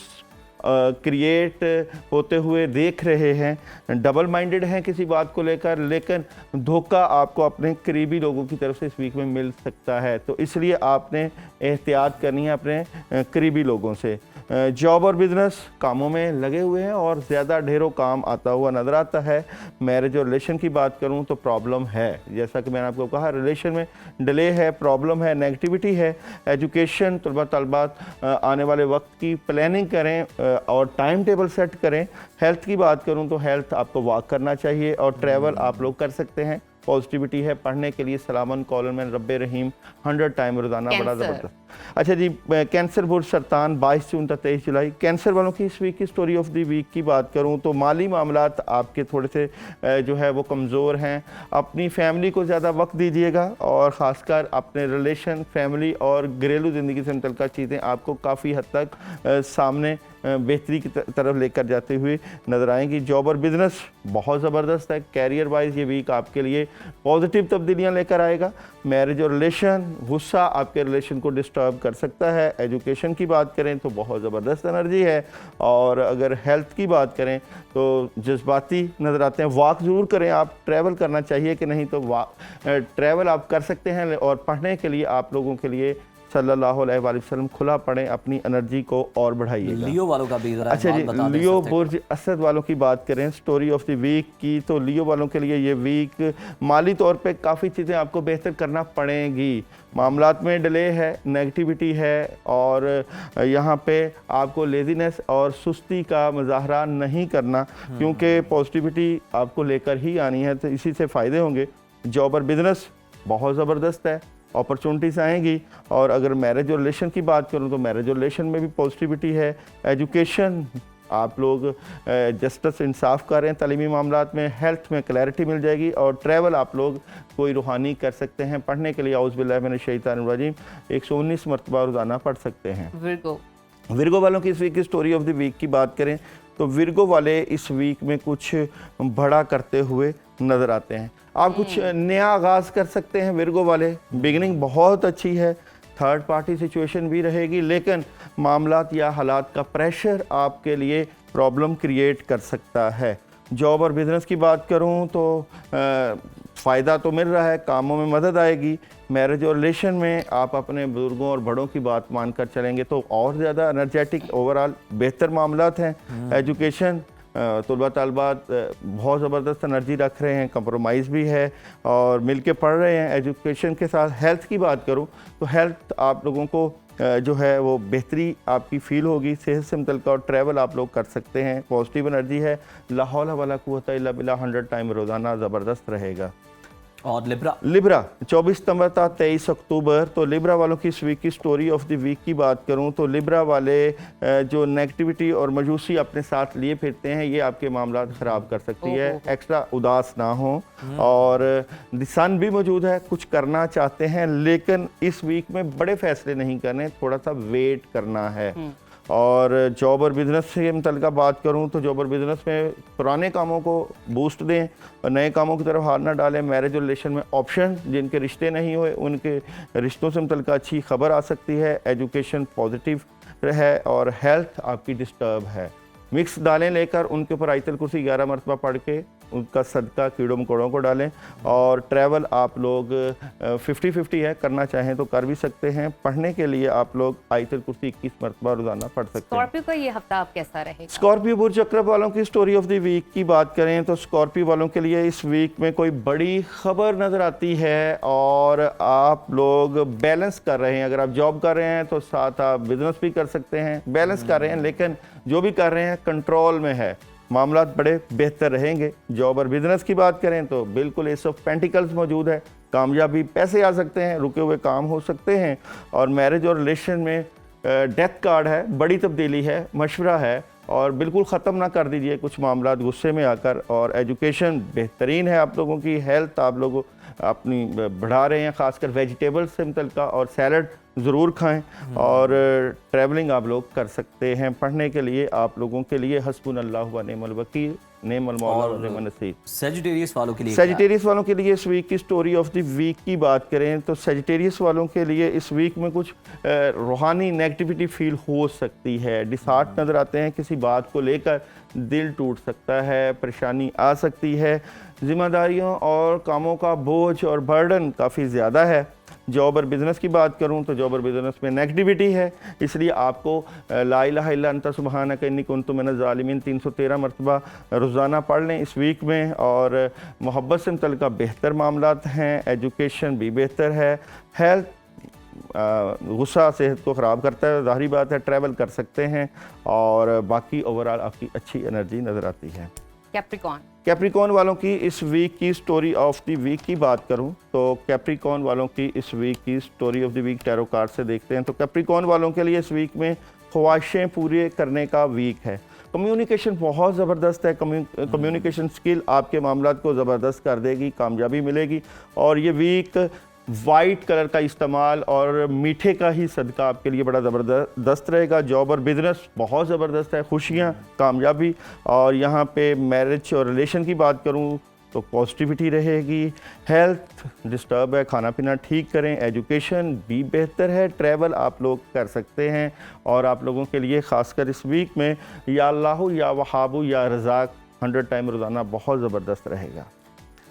क्रिएट होते हुए देख रहे हैं। डबल माइंडेड हैं किसी बात को लेकर, लेकिन धोखा आपको अपने करीबी लोगों की तरफ से इस वीक में मिल सकता है। तो इसलिए आपने एहतियात करनी है अपने करीबी लोगों से। जॉब और बिज़नेस कामों में लगे हुए हैं और ज़्यादा ढेरों काम आता हुआ नज़र आता है। मैरिज और रिलेशन की बात करूं तो प्रॉब्लम है, जैसा कि मैंने आपको कहा, रिलेशन में डिले है, प्रॉब्लम है, नेगेटिविटी है। एजुकेशन तलबा तलबात आने वाले वक्त की प्लानिंग करें और टाइम टेबल सेट करें। हेल्थ की बात करूं तो हेल्थ आपको वॉक करना चाहिए और ट्रैवल आप लोग कर सकते हैं। पॉजिटिविटी है, पढ़ने के लिए सलामन कॉलन में रब्बे रहीम 100 टाइम रोज़ाना बड़ा ज़बरदस्त। अच्छा जी, कैंसर बुर्ज सरतान 22 जून तक 23 जुलाई। कैंसर वालों की इस वीक की स्टोरी ऑफ द वीक की बात करूं तो माली मामलात आपके थोड़े से जो है वो कमज़ोर हैं। अपनी फैमिली को ज़्यादा वक्त दीजिएगा और ख़ासकर अपने रिलेशन, फैमिली और घरेलू ज़िंदगी से मुतल्लिक़ चीज़ें आपको काफ़ी हद तक सामने बेहतरी की तरफ लेकर जाते हुए नज़र आएंगी। जॉब और बिज़नेस बहुत ज़बरदस्त है। कैरियर वाइज ये वीक आपके लिए पॉजिटिव तब्दीलियां लेकर आएगा। मैरिज और रिलेशन, गुस्सा आपके रिलेशन को डिस्टर्ब कर सकता है। एजुकेशन की बात करें तो बहुत ज़बरदस्त एनर्जी है। और अगर हेल्थ की बात करें तो जज्बाती नज़र आते हैं। वॉक ज़रूर करें आप। ट्रैवल करना चाहिए कि नहीं, तो ट्रैवल आप कर सकते हैं। और पढ़ने के लिए आप लोगों के लिए सल्लल्लाहु अलैहि वसल्लम खुला पड़ें, अपनी एनर्जी को और बढ़ाइएगा। लियो वालों का भी जरा अच्छा जी, लियो बुर्ज असद वालों की बात करें स्टोरी ऑफ द वीक की, तो लियो वालों के लिए ये वीक माली तौर पे काफ़ी चीज़ें आपको बेहतर करना पड़ेंगी। मामलात में डिले है, नेगेटिविटी है और यहाँ पे आपको लेजीनेस और सुस्ती का मुजाहरा नहीं करना, क्योंकि पॉजिटिविटी आपको लेकर ही आनी है, तो इसी से फ़ायदे होंगे। जॉब और बिज़नेस बहुत ज़बरदस्त है, अपॉर्चुनिटीज़ आएंगी। और अगर मैरिज और रिलेशन की बात करूं तो मैरिज और रिलेशन में भी पॉजिटिविटी है। एजुकेशन आप लोग जस्टिस इंसाफ कर रहे हैं तालीमी मामलात में। हेल्थ में क्लैरिटी मिल जाएगी। और ट्रैवल आप लोग कोई रूहानी कर सकते हैं। पढ़ने के लिए औज़ बिल्लाहि मिनश शैतानिर रजीम 119 मरतबा रोज़ाना पढ़ सकते हैं। विर्गो वालों की इस वीक की स्टोरी ऑफ द वीक की बात करें तो विर्गो वाले इस वीक में कुछ बड़ा करते हुए नज़र आते हैं। आप कुछ नया आगाज़ कर सकते हैं। विर्गो वाले बिगिनिंग बहुत अच्छी है। थर्ड पार्टी सिचुएशन भी रहेगी, लेकिन मामलात या हालात का प्रेशर आपके लिए प्रॉब्लम क्रिएट कर सकता है। जॉब और बिज़नेस की बात करूं तो फ़ायदा तो मिल रहा है, कामों में मदद आएगी। मैरिज और रिलेशन में आप अपने बुजुर्गों और बड़ों की बात मानकर चलेंगे तो और ज़्यादा एनर्जेटिक ओवरऑल बेहतर मामलात हैं। एजुकेशन तलबा तलबात बहुत ज़बरदस्त एनर्जी रख रहे हैं, कंप्रोमाइज़ भी है और मिल के पढ़ रहे हैं। एजुकेशन के साथ हेल्थ की बात करूं तो हेल्थ आप लोगों को जो है वो बेहतरी आपकी फ़ील होगी। सेहत से मुतल्लिक़ और ट्रैवल आप लोग कर सकते हैं। पॉजिटिव एनर्जी है। ला हौला वला कुव्वता इल्ला बिल्लाह 100 टाइम रोज़ाना ज़बरदस्त रहेगा। और लिब्रा 24 सितंबर था 23 अक्टूबर। तो लिब्रा वालों की इस वीक की स्टोरी ऑफ द वीक की बात करूं तो लिब्रा वाले जो नेगेटिविटी और मायूसी अपने साथ लिए फिरते हैं, ये आपके मामला ख़राब कर सकती है। एक्स्ट्रा उदास ना हो। और द सन भी मौजूद है। कुछ करना चाहते हैं लेकिन इस वीक में बड़े फैसले नहीं करने, थोड़ा सा वेट करना है। और जॉब और बिज़नेस से मुतल्लिक़ बात करूं तो जॉब और बिज़नेस में पुराने कामों को बूस्ट दें और नए कामों की तरफ हाथ ना डालें। मैरिज और रिलेशन में ऑप्शन, जिनके रिश्ते नहीं हुए उनके रिश्तों से मुतल्लिक़ अच्छी खबर आ सकती है। एजुकेशन पॉजिटिव है और हेल्थ आपकी डिस्टर्ब है। मिक्स दालें लेकर उनके ऊपर आयतल कुर्सी 11 मरतबा पढ़ के उनका सदका कीड़ों मकोड़ों को डालें। और ट्रैवल आप लोग 50-50 है, करना चाहें तो कर भी सकते हैं। पढ़ने के लिए आप लोग आयतल कुर्सी 21 मरतबा रोजाना पढ़ सकते हैं। स्कॉर्पियो का ये हफ्ता आप कैसा रहेगा? स्कॉर्पियो बुर्ज अक़रब वालों की स्टोरी ऑफ द वीक की बात करें तो स्कॉर्पियो वालों के लिए इस वीक में कोई बड़ी खबर नज़र आती है और आप लोग बैलेंस कर रहे हैं। अगर आप जॉब कर रहे हैं तो साथ आप बिजनेस भी कर सकते हैं। बैलेंस कर रहे हैं लेकिन जो भी कर रहे हैं कंट्रोल में है। मामला बड़े बेहतर रहेंगे। जॉब और बिजनेस की बात करें तो बिल्कुल एस ऑफ पेंटिकल्स मौजूद है। कामयाबी, पैसे आ सकते हैं, रुके हुए काम हो सकते हैं। और मैरिज और रिलेशन में डेथ कार्ड है, बड़ी तब्दीली है, मशवरा है और बिल्कुल ख़त्म ना कर दीजिए कुछ मामला गुस्से में आकर। और एजुकेशन बेहतरीन है आप लोगों की। हेल्थ आप लोग अपनी बढ़ा रहे हैं, ख़ासकर वेजिटेबल्स से मुतल्लिक़ और सैलड ज़रूर खाएं। और ट्रैवलिंग आप लोग कर सकते हैं। पढ़ने के लिए आप लोगों के लिए हस्बुनल्लाह व निअमल वकील, निअमल मौला व निअमन नसीर। सेजिटेरियस वालों के लिए सेजिटेरियस वालों के लिए इस वीक की स्टोरी ऑफ द वीक की बात करें तो सेजिटेरियस वालों के लिए इस वीक में कुछ रूहानी नेगेटिविटी फील हो सकती है। डिसहार्ट नज़र आते हैं, किसी बात को लेकर दिल टूट सकता है, परेशानी आ सकती है। जिम्मेदारियों और कामों का बोझ और बर्डन काफ़ी ज़्यादा है। जॉब और बिज़नेस की बात करूं तो जॉब और बिज़नेस में नेगेटिविटी है, इसलिए आपको ला इलाहा इल्ला अंता सुब्हानक इन्नी कुन्तु मिनज़ ज़ालिमीन 313 मरतबा रोज़ाना पढ़ लें इस वीक में। और मोहब्बत से मुतल्लिक़ बेहतर मामलात हैं। एजुकेशन भी बेहतर है। हेल्थ, गुस्सा सेहत को ख़राब करता है, ज़ाहिरी बात है। ट्रैवल कर सकते हैं और बाकी ओवरऑल आपकी अच्छी एनर्जी नज़र आती है। कैप्रिकॉर्न कैप्रिकॉर्न वालों की इस वीक की स्टोरी ऑफ द वीक की बात करूं तो कैप्रिकॉर्न वालों की इस वीक की story of the week tarot card से देखते हैं। तो कैप्रिकॉर्न वालों के लिए इस वीक में ख्वाहिशें पूरी करने का वीक है। कम्युनिकेशन बहुत ज़बरदस्त है। कम्युनिकेशन स्किल आपके मामलात को ज़बरदस्त कर देगी, कामयाबी मिलेगी। और ये वीक वाइट कलर का इस्तेमाल और मीठे का ही सदका आपके लिए बड़ा ज़बरदस्त रहेगा। जॉब और बिज़नेस बहुत ज़बरदस्त है, खुशियाँ, कामयाबी। और यहाँ पे मैरिज और रिलेशन की बात करूँ तो पॉजिटिविटी रहेगी। हेल्थ डिस्टर्ब है, खाना पीना ठीक करें। एजुकेशन भी बेहतर है। ट्रैवल आप लोग कर सकते हैं। और आप लोगों के लिए ख़ासकर इस वीक में या अल्लाह या वहाबू या रज़ाक 100 टाइम रोज़ाना बहुत ज़बरदस्त रहेगा।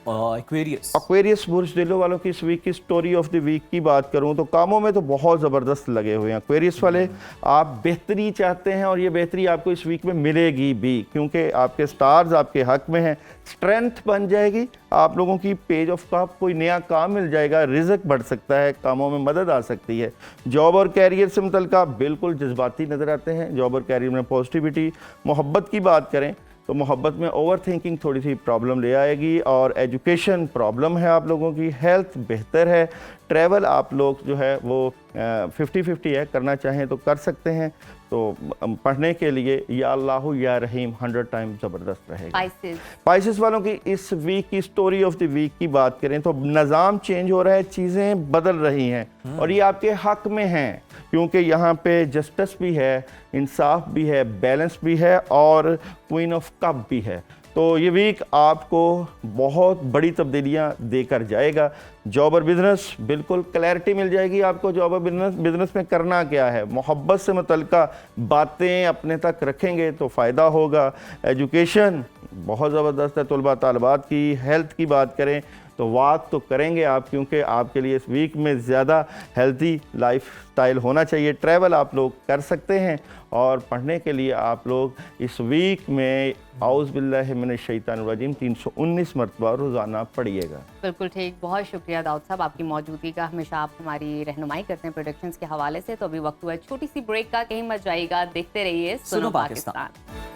एक्वेरियस बुर्ज दिलों वालों की इस वीक की स्टोरी ऑफ द वीक की बात करूं तो कामों में तो बहुत ज़बरदस्त लगे हुए हैं एक्वेरियस वाले। आप बेहतरी चाहते हैं और ये बेहतरी आपको इस वीक में मिलेगी भी, क्योंकि आपके स्टार्स आपके हक में हैं। स्ट्रेंथ बन जाएगी आप लोगों की। पेज ऑफ कप, कोई नया काम मिल जाएगा, रिज़्क बढ़ सकता है, कामों में मदद आ सकती है। जॉब और कैरियर से मुतल्लिक़ बिल्कुल जज्बाती नज़र आते हैं। जॉब और कैरियर में पॉजिटिविटी। मोहब्बत की बात करें तो मोहब्बत में ओवर थिंकिंग थोड़ी सी प्रॉब्लम ले आएगी। और एजुकेशन प्रॉब्लम है आप लोगों की। हेल्थ बेहतर है। ट्रैवल आप लोग जो है वो 50-50 है, करना चाहें तो कर सकते हैं। तो पढ़ने के लिए या अल्लाह या रहीम 100 टाइम ज़बरदस्त रहेगा। स्पाइसेस वालों की इस वीक की स्टोरी ऑफ द वीक की बात करें तो निज़ाम चेंज हो रहा है, चीज़ें बदल रही हैं और ये आपके हक में हैं, क्योंकि यहाँ पे जस्टिस भी है, इंसाफ भी है, बैलेंस भी है और क्वीन ऑफ कप भी है। तो ये वीक आपको बहुत बड़ी तब्दीलियाँ देकर जाएगा। जॉब और बिज़नेस बिल्कुल क्लैरिटी मिल जाएगी आपको। जॉब और बिज़नेस में करना क्या है, मोहब्बत से मुतल्लिक़ा बातें अपने तक रखेंगे तो फ़ायदा होगा। एजुकेशन बहुत ज़बरदस्त है तलबा तालिबात की। हेल्थ की बात करें तो वॉक तो करेंगे आप, क्योंकि आपके लिए इस वीक में ज़्यादा हेल्थी लाइफ स्टाइल होना चाहिए। ट्रैवल आप लोग कर सकते हैं और पढ़ने के लिए आप लोग इस वीक में औज़ बिल्लाहि मिनश शैतानिर रजीम 319 मरतबा रोज़ाना पढ़िएगा। बिल्कुल ठीक, बहुत शुक्रिया दाऊद साहब आपकी मौजूदगी का। हमेशा आप हमारी रहनुमाई करते हैं प्रोडक्शंस के हवाले से। तो अभी वक्त हुआ है छोटी सी ब्रेक का, कहीं मत जाइएगा, देखते रहिए सुनो Pakistan.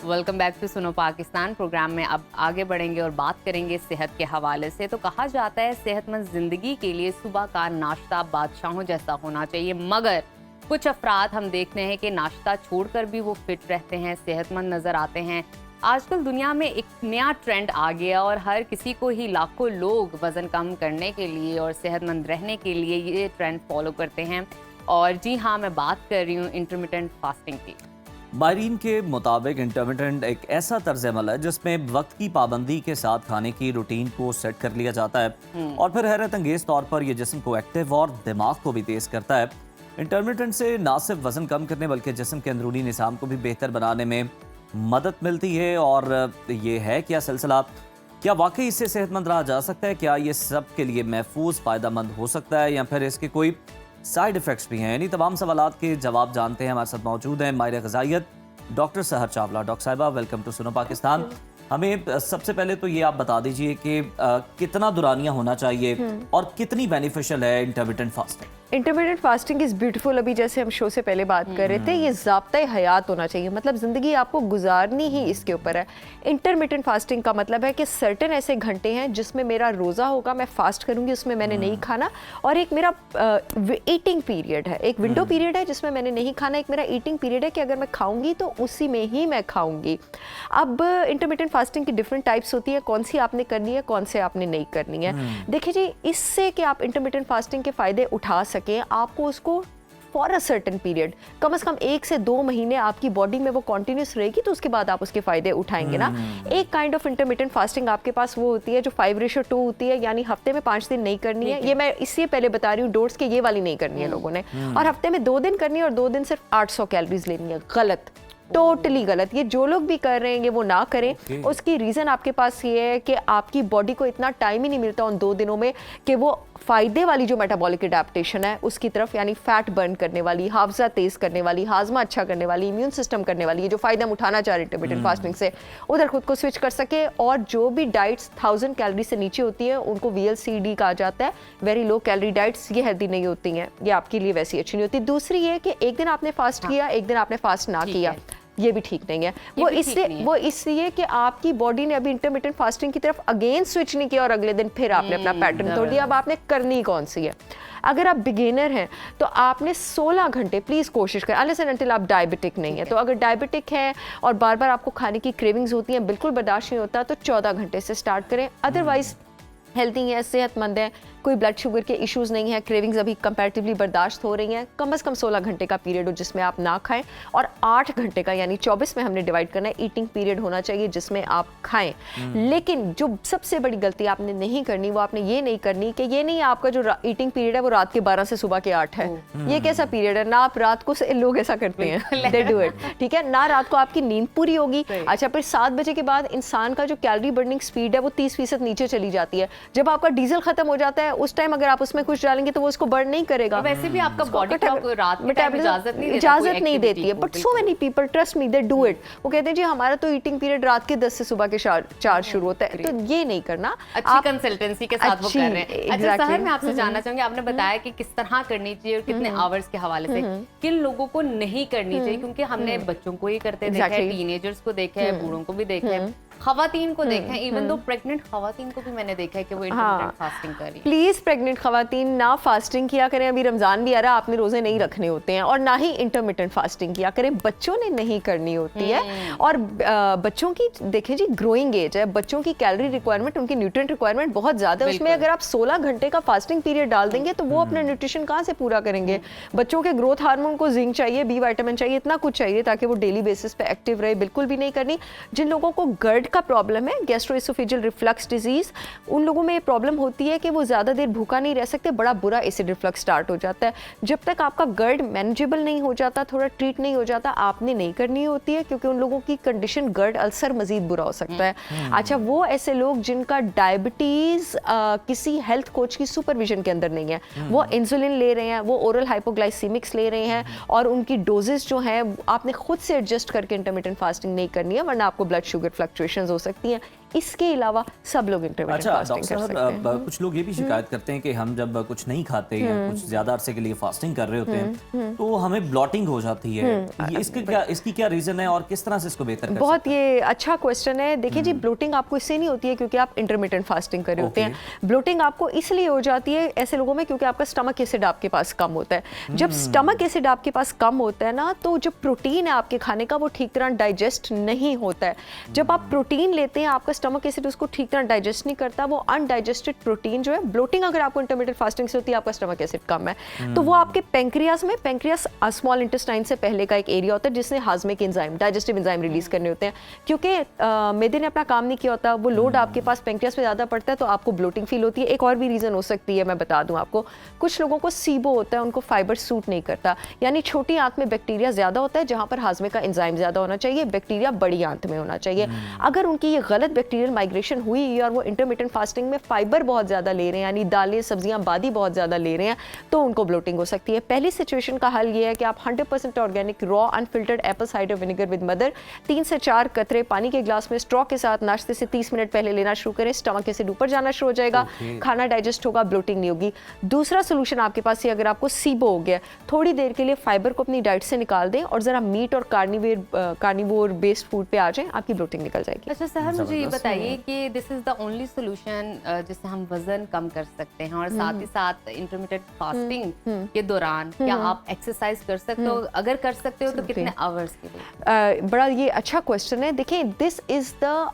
Welcome back to Suno Pakistan. Programme में अब आगे बढ़ेंगे और बात करेंगे सेहत के हवाले से। तो कहा जाता है सेहतमंद जिंदगी के लिए सुबह का नाश्ता बादशाहों जैसा होना चाहिए, मगर कुछ अफराद हम देखते हैं कि नाश्ता छोड़कर भी वो फिट रहते हैं, सेहतमंद नजर आते हैं। आजकल दुनिया में एक नया ट्रेंड आ गया और हर किसी को ही लाखों लोग वज़न कम करने के लिए और सेहतमंद रहने के लिए ये ट्रेंड फॉलो करते हैं। और जी हाँ, मैं बात कर रही हूँ इंटरमिटेंट फास्टिंग की। माहिरीन के मुताबिक इंटरमिटेंट एक ऐसा तर्ज अमल है जिसमें वक्त की पाबंदी के साथ खाने की रूटीन को सेट कर लिया जाता है और फिर हैरत अंगेज तौर पर यह जिस्म को एक्टिव और दिमाग को भी तेज़ करता है। इंटरमिटेंट से ना सिर्फ वज़न कम करने बल्कि जिस्म के अंदरूनी निज़ाम को भी बेहतर बनाने में मदद मिलती है। और ये है क्या सिलसिला, क्या वाकई इससे सेहतमंद रहा जा सकता है? क्या ये सब के लिए महफूज फ़ायदेमंद हो सकता है या फिर इसके कोई साइड इफ़ेक्ट्स भी हैं? यानी तमाम सवालात के जवाब जानते हैं। हमारे साथ मौजूद हैं माहिर ग़िज़ाइयत डॉक्टर सहर चावला। डॉक्टर साहिबा, वेलकम टू सुनो पाकिस्तान। हमें सबसे पहले तो ये आप बता दीजिए कि कितना दुरानिया होना चाहिए और कितनी बेनिफिशियल है intermittent fasting? Intermittent fasting is beautiful. अभी जैसे हम शो से पहले बात कर रहे थे, ये ज़ाब्ता हयात होना चाहिए, मतलब ज़िंदगी आपको गुजारनी ही इसके ऊपर है। इंटरमिटेंट फास्टिंग का मतलब है कि सर्टेन ऐसे घंटे हैं जिसमें मेरा रोज़ा होगा, मैं फास्ट करूँगी, उसमें मैंने नहीं खाना, और एक मेरा ईटिंग पीरियड है, एक विंडो पीरियड है जिसमें मैंने नहीं खाना, एक मेरा ईटिंग पीरियड है कि अगर मैं खाऊँगी तो उसी में ही मैं खाऊँगी। अब इंटरमिटेंट फास्टिंग की डिफरेंट टाइप्स होती है, कौन सी आपने करनी है, कौन से आपने नहीं करनी है। देखिए जी, इससे कि आप इंटरमिटेंट फास्टिंग के फ़ायदे उठा सकें, आपको उसको फॉर अ सर्टेन पीरियड, कम से कम 1 से 2 महीने आपकी बॉडी में वो कॉन्टिन्यूस रहेगी, तो उसके बाद आप उसके फ़ायदे उठाएंगे ना। एक काइंड ऑफ इंटरमिटेंट फास्टिंग आपके पास वो होती है जो 5:2 होती है, यानी हफ्ते में 5 दिन नहीं करनी है। ये मैं इससे पहले बता रही हूँ, डोट्स के ये वाली नहीं करनी है लोगों ने, और हफ्ते में 2 दिन करनी है और 2 दिन सिर्फ 800 कैलोरीज लेनी है। गलत, टोटली गलत। ये जो लोग भी कर रहे हैं वो ना करें। उसकी रीज़न आपके पास ये है कि आपकी बॉडी को इतना टाइम ही नहीं मिलता उन 2 दिनों में कि वो फ़ायदे वाली जो मेटाबॉलिक एडेप्टेशन है उसकी तरफ, यानी फैट बर्न करने वाली, हाफजा तेज़ करने वाली, हाजमा अच्छा करने वाली, इम्यून सिस्टम करने वाली, ये जो फ़ायदा हम उठाना चाह रहे हैं इंटरमिटेंट फास्टिंग से, उधर खुद को स्विच कर सके। और जो भी डाइट्स 1000 कैलोरी से नीचे होती हैं उनको VLCD कहा जाता है, वेरी लो कैलोरी डाइट्स, ये हेल्दी नहीं होती हैं, ये आपके लिए वैसी अच्छी नहीं होती। दूसरी ये कि एक दिन आपने फास्ट किया, एक दिन आपने फास्ट ना किया, ये भी ठीक नहीं है। वो इसलिए कि आपकी बॉडी ने अभी इंटरमिटेंट फास्टिंग की तरफ अगेन स्विच नहीं किया और अगले दिन फिर आपने अपना पैटर्न तोड़ दिया। अब आपने करनी कौन सी है? अगर आप बिगिनर हैं तो आपने 16 घंटे प्लीज़ कोशिश करें, अनलेस एंड अनटिल आप डायबिटिक नहीं है। तो अगर डायबिटिक है और बार बार आपको खाने की क्रेविंग्स होती हैं, बिल्कुल बर्दाश्त नहीं होता, तो 14 घंटे से स्टार्ट करें। अदरवाइज हेल्दी है, सेहतमंद है, कोई ब्लड शुगर के इश्यूज़ नहीं है, क्रेविंग्स अभी कंपैरेटिवली बर्दाश्त हो रही हैं, कम से कम 16 घंटे का पीरियड हो जिसमें आप ना खाएं, और 8 घंटे का यानी 24 में हमने डिवाइड करना है ईटिंग पीरियड होना चाहिए जिसमें आप खाएं। लेकिन जो सबसे बड़ी गलती आपने नहीं करनी, वो आपने ये नहीं करनी कि ये नहीं आपका जो ईटिंग पीरियड है वो रात के 12 से सुबह के 8 है। ये कैसा पीरियड है? ना आप रात को लोग ऐसा करते हैं, दे डू इट, ठीक है ना, रात को आपकी नींद पूरी होगी। अच्छा, फिर 7 बजे के बाद इंसान का जो कैलोरी बर्निंग स्पीड है वो 30% नीचे चली जाती है। जब आपका डीजल खत्म हो जाता है उस टाइम अगर आप उसमें कुछ डालेंगे तो वो उसको बर्न नहीं करेगा। वैसे भी आपका बॉडी क्लॉक रात में इजाजत नहीं देती है, but so many people trust me they do it. वो कहते हैं जी हमारा तो ईटिंग पीरियड रात के 10 से सुबह के 4 शुरू होता है, तो ये नहीं करना। अच्छी कंसल्टेंसी के साथ वो कर रहे हैं। अच्छा सहर, मैं आपसे जानना चाहूंगी, आपने बताया कि किस तरह करनी चाहिए और कितने आवर्स के हवाले से, किन लोगों को नहीं करनी चाहिए? क्योंकि हमने बच्चों को ही करते देखा है, टीनेजर्स को देखा है, बूढ़ों को भी देखा है, खवातीन को देखा है, इवन दो प्रेग्नेंट खवातीन को भी मैंने देखा है कि वो इंटरमिटेंट फास्टिंग कर रही है। प्लीज प्रेग्नेंट खवातीन ना फास्टिंग किया करें, अभी रमजान भी आ रहा है, आपने रोजे नहीं रखने होते हैं, और ना ही इंटरमिटेंट फास्टिंग किया करें, बच्चों ने नहीं करनी होती है। और बच्चों की देखें जी ग्रोइंग एज है, बच्चों की कैलोरी रिक्वायरमेंट, उनकी न्यूट्रिएंट रिक्वायरमेंट बहुत ज्यादा है, उसमें अगर आप 16 घंटे का फास्टिंग पीरियड डाल देंगे तो वो अपना न्यूट्रिशन कहाँ से पूरा करेंगे? बच्चों के ग्रोथ हार्मोन को जिंक चाहिए, बी विटामिन चाहिए, इतना कुछ चाहिए ताकि वो डेली बेसिस पे एक्टिव रहे। बिल्कुल भी नहीं करनी। जिन लोगों को गर्ड का प्रॉब्लम है, गैस्ट्रोएसोफेजियल रिफ्लक्स डिजीज, उन लोगों में ये प्रॉब्लम होती है कि वो ज़्यादा देर भूखा नहीं रह सकते, बड़ा बुरा एसिड रिफ्लक्स स्टार्ट हो जाता है। जब तक आपका गर्ड मैनेजेबल नहीं हो जाता, थोड़ा ट्रीट नहीं हो जाता, आपने नहीं करनी होती है, क्योंकि उन लोगों की कंडीशन गर्ड अल्सर मजीद बुरा हो सकता है। अच्छा, वो ऐसे लोग जिनका डायबिटीज़ किसी हेल्थ कोच की सुपरविजन के अंदर नहीं है, वो इंसुलिन ले रहे हैं, वो ओरल हाइपोग्लाइसीमिक्स ले रहे हैं, और उनकी डोजेस जो हैं आपने खुद से एडजस्ट करके इंटरमिटेंट फास्टिंग नहीं करनी है, वरना आपको ब्लड शुगर फ्लक्चुएशंस हो सकती हैं। इसके अलावा सब लोग इंटरमिटेंट फास्टिंग कर सकते हैं। कुछ लोग ये भी शिकायत करते हैं कि हम जब कुछ नहीं खाते या कुछ ज्यादा अरसे के लिए फास्टिंग कर रहे होते हैं तो हमें ब्लॉटिंग हो जाती है। इसकी क्या रीजन है और किस तरह से इसको बेहतर कर बहुत सकते हैं? ये अच्छा क्वेश्चन है। देखिए जी, ब्लोटिंग आपको इससे नहीं होती है क्योंकि आप इंटरमिटेंट फास्टिंग कर रहे होते हैं। ब्लोटिंग आपको इसलिए हो जाती है ऐसे लोगों में क्योंकि आपका स्टमक एसिड आपके पास कम होता है। जब स्टमक एसिड आपके पास कम होता है ना, तो जो प्रोटीन है आपके खाने का वो ठीक तरह डाइजेस्ट नहीं होता है। जब आप प्रोटीन लेते हैं, आपका स्टमक एसिड उसको ठीक तरह डाइजेस्ट नहीं करता, वो अनडाइजेस्टेड प्रोटीन जो है, ब्लोटिंग अगर आपको इंटरमिटेंट फास्टिंग से होती है, आपका स्टमक एसिड कम है, तो वो आपके पेंक्रियास में, पेंक्रियास स्मॉल इंटेस्टाइन से पहले का एक एरिया होता है जिसने हाजमे के एंजाइम, डाइजेस्टिव एंजाइम रिलीज करने होते हैं। क्योंकि मैदे ने अपना काम नहीं किया होता, वो लोड आपके पास पेंक्रियास पे ज़्यादा पड़ता है, तो आपको ब्लोटिंग फील होती है। एक और भी रीज़न हो सकती है, मैं बता दूं आपको, कुछ लोगों को सीबो होता है, उनको फाइबर सूट नहीं करता, यानी छोटी आंत में बैक्टीरिया ज़्यादा होता है जहाँ पर हाजमे का एंजाइम ज़्यादा होना चाहिए, बैक्टीरिया बड़ी आंत में होना चाहिए। अगर उनकी ये गलत बैक्टीरियल माइग्रेशन हुई और वो इंटरमिटेंट फास्टिंग में फाइबर बहुत ज़्यादा ले रहे हैं, यानी दालें सब्जियां बादी बहुत ज़्यादा ले रहे हैं, तो उनको ब्लोटिंग हो सकती है। पहली सिचुएशन का हल ये है कि आप 100% organic raw unfiltered Apple cider vinegar with mother 3 से 4 कतरे पानी के ग्लास में स्ट्रॉ के साथ नाश्ते से 30 मिनट पहले लेना शुरू करें। स्टमक एसिड ऊपर जाना शुरू हो जाएगा, खाना डाइजेस्ट होगा, ब्लोटिंग नहीं होगी। दूसरा सोल्यूशन आपके पास, अगर आपको सीबो हो गया, थोड़ी देर के लिए फाइबर को अपनी डाइट से निकाल दें और जरा मीट और कार्निवोर बेस्ड फूड पे आ जाएं, आपकी ब्लोटिंग निकल जाएगी। अच्छा सहर, मुझे ये बताइए कि this is the only solution जिससे हम वजन कम कर सकते हैं, और साथ ही साथ इंटरमिटेंट फास्टिंग के दौरान क्या आप एक्सरसाइज कर सकते हो? अगर कर सकते हो तो कितने आवर्स के लिए? बड़ा ये अच्छा क्वेश्चन है। देखिए, this is the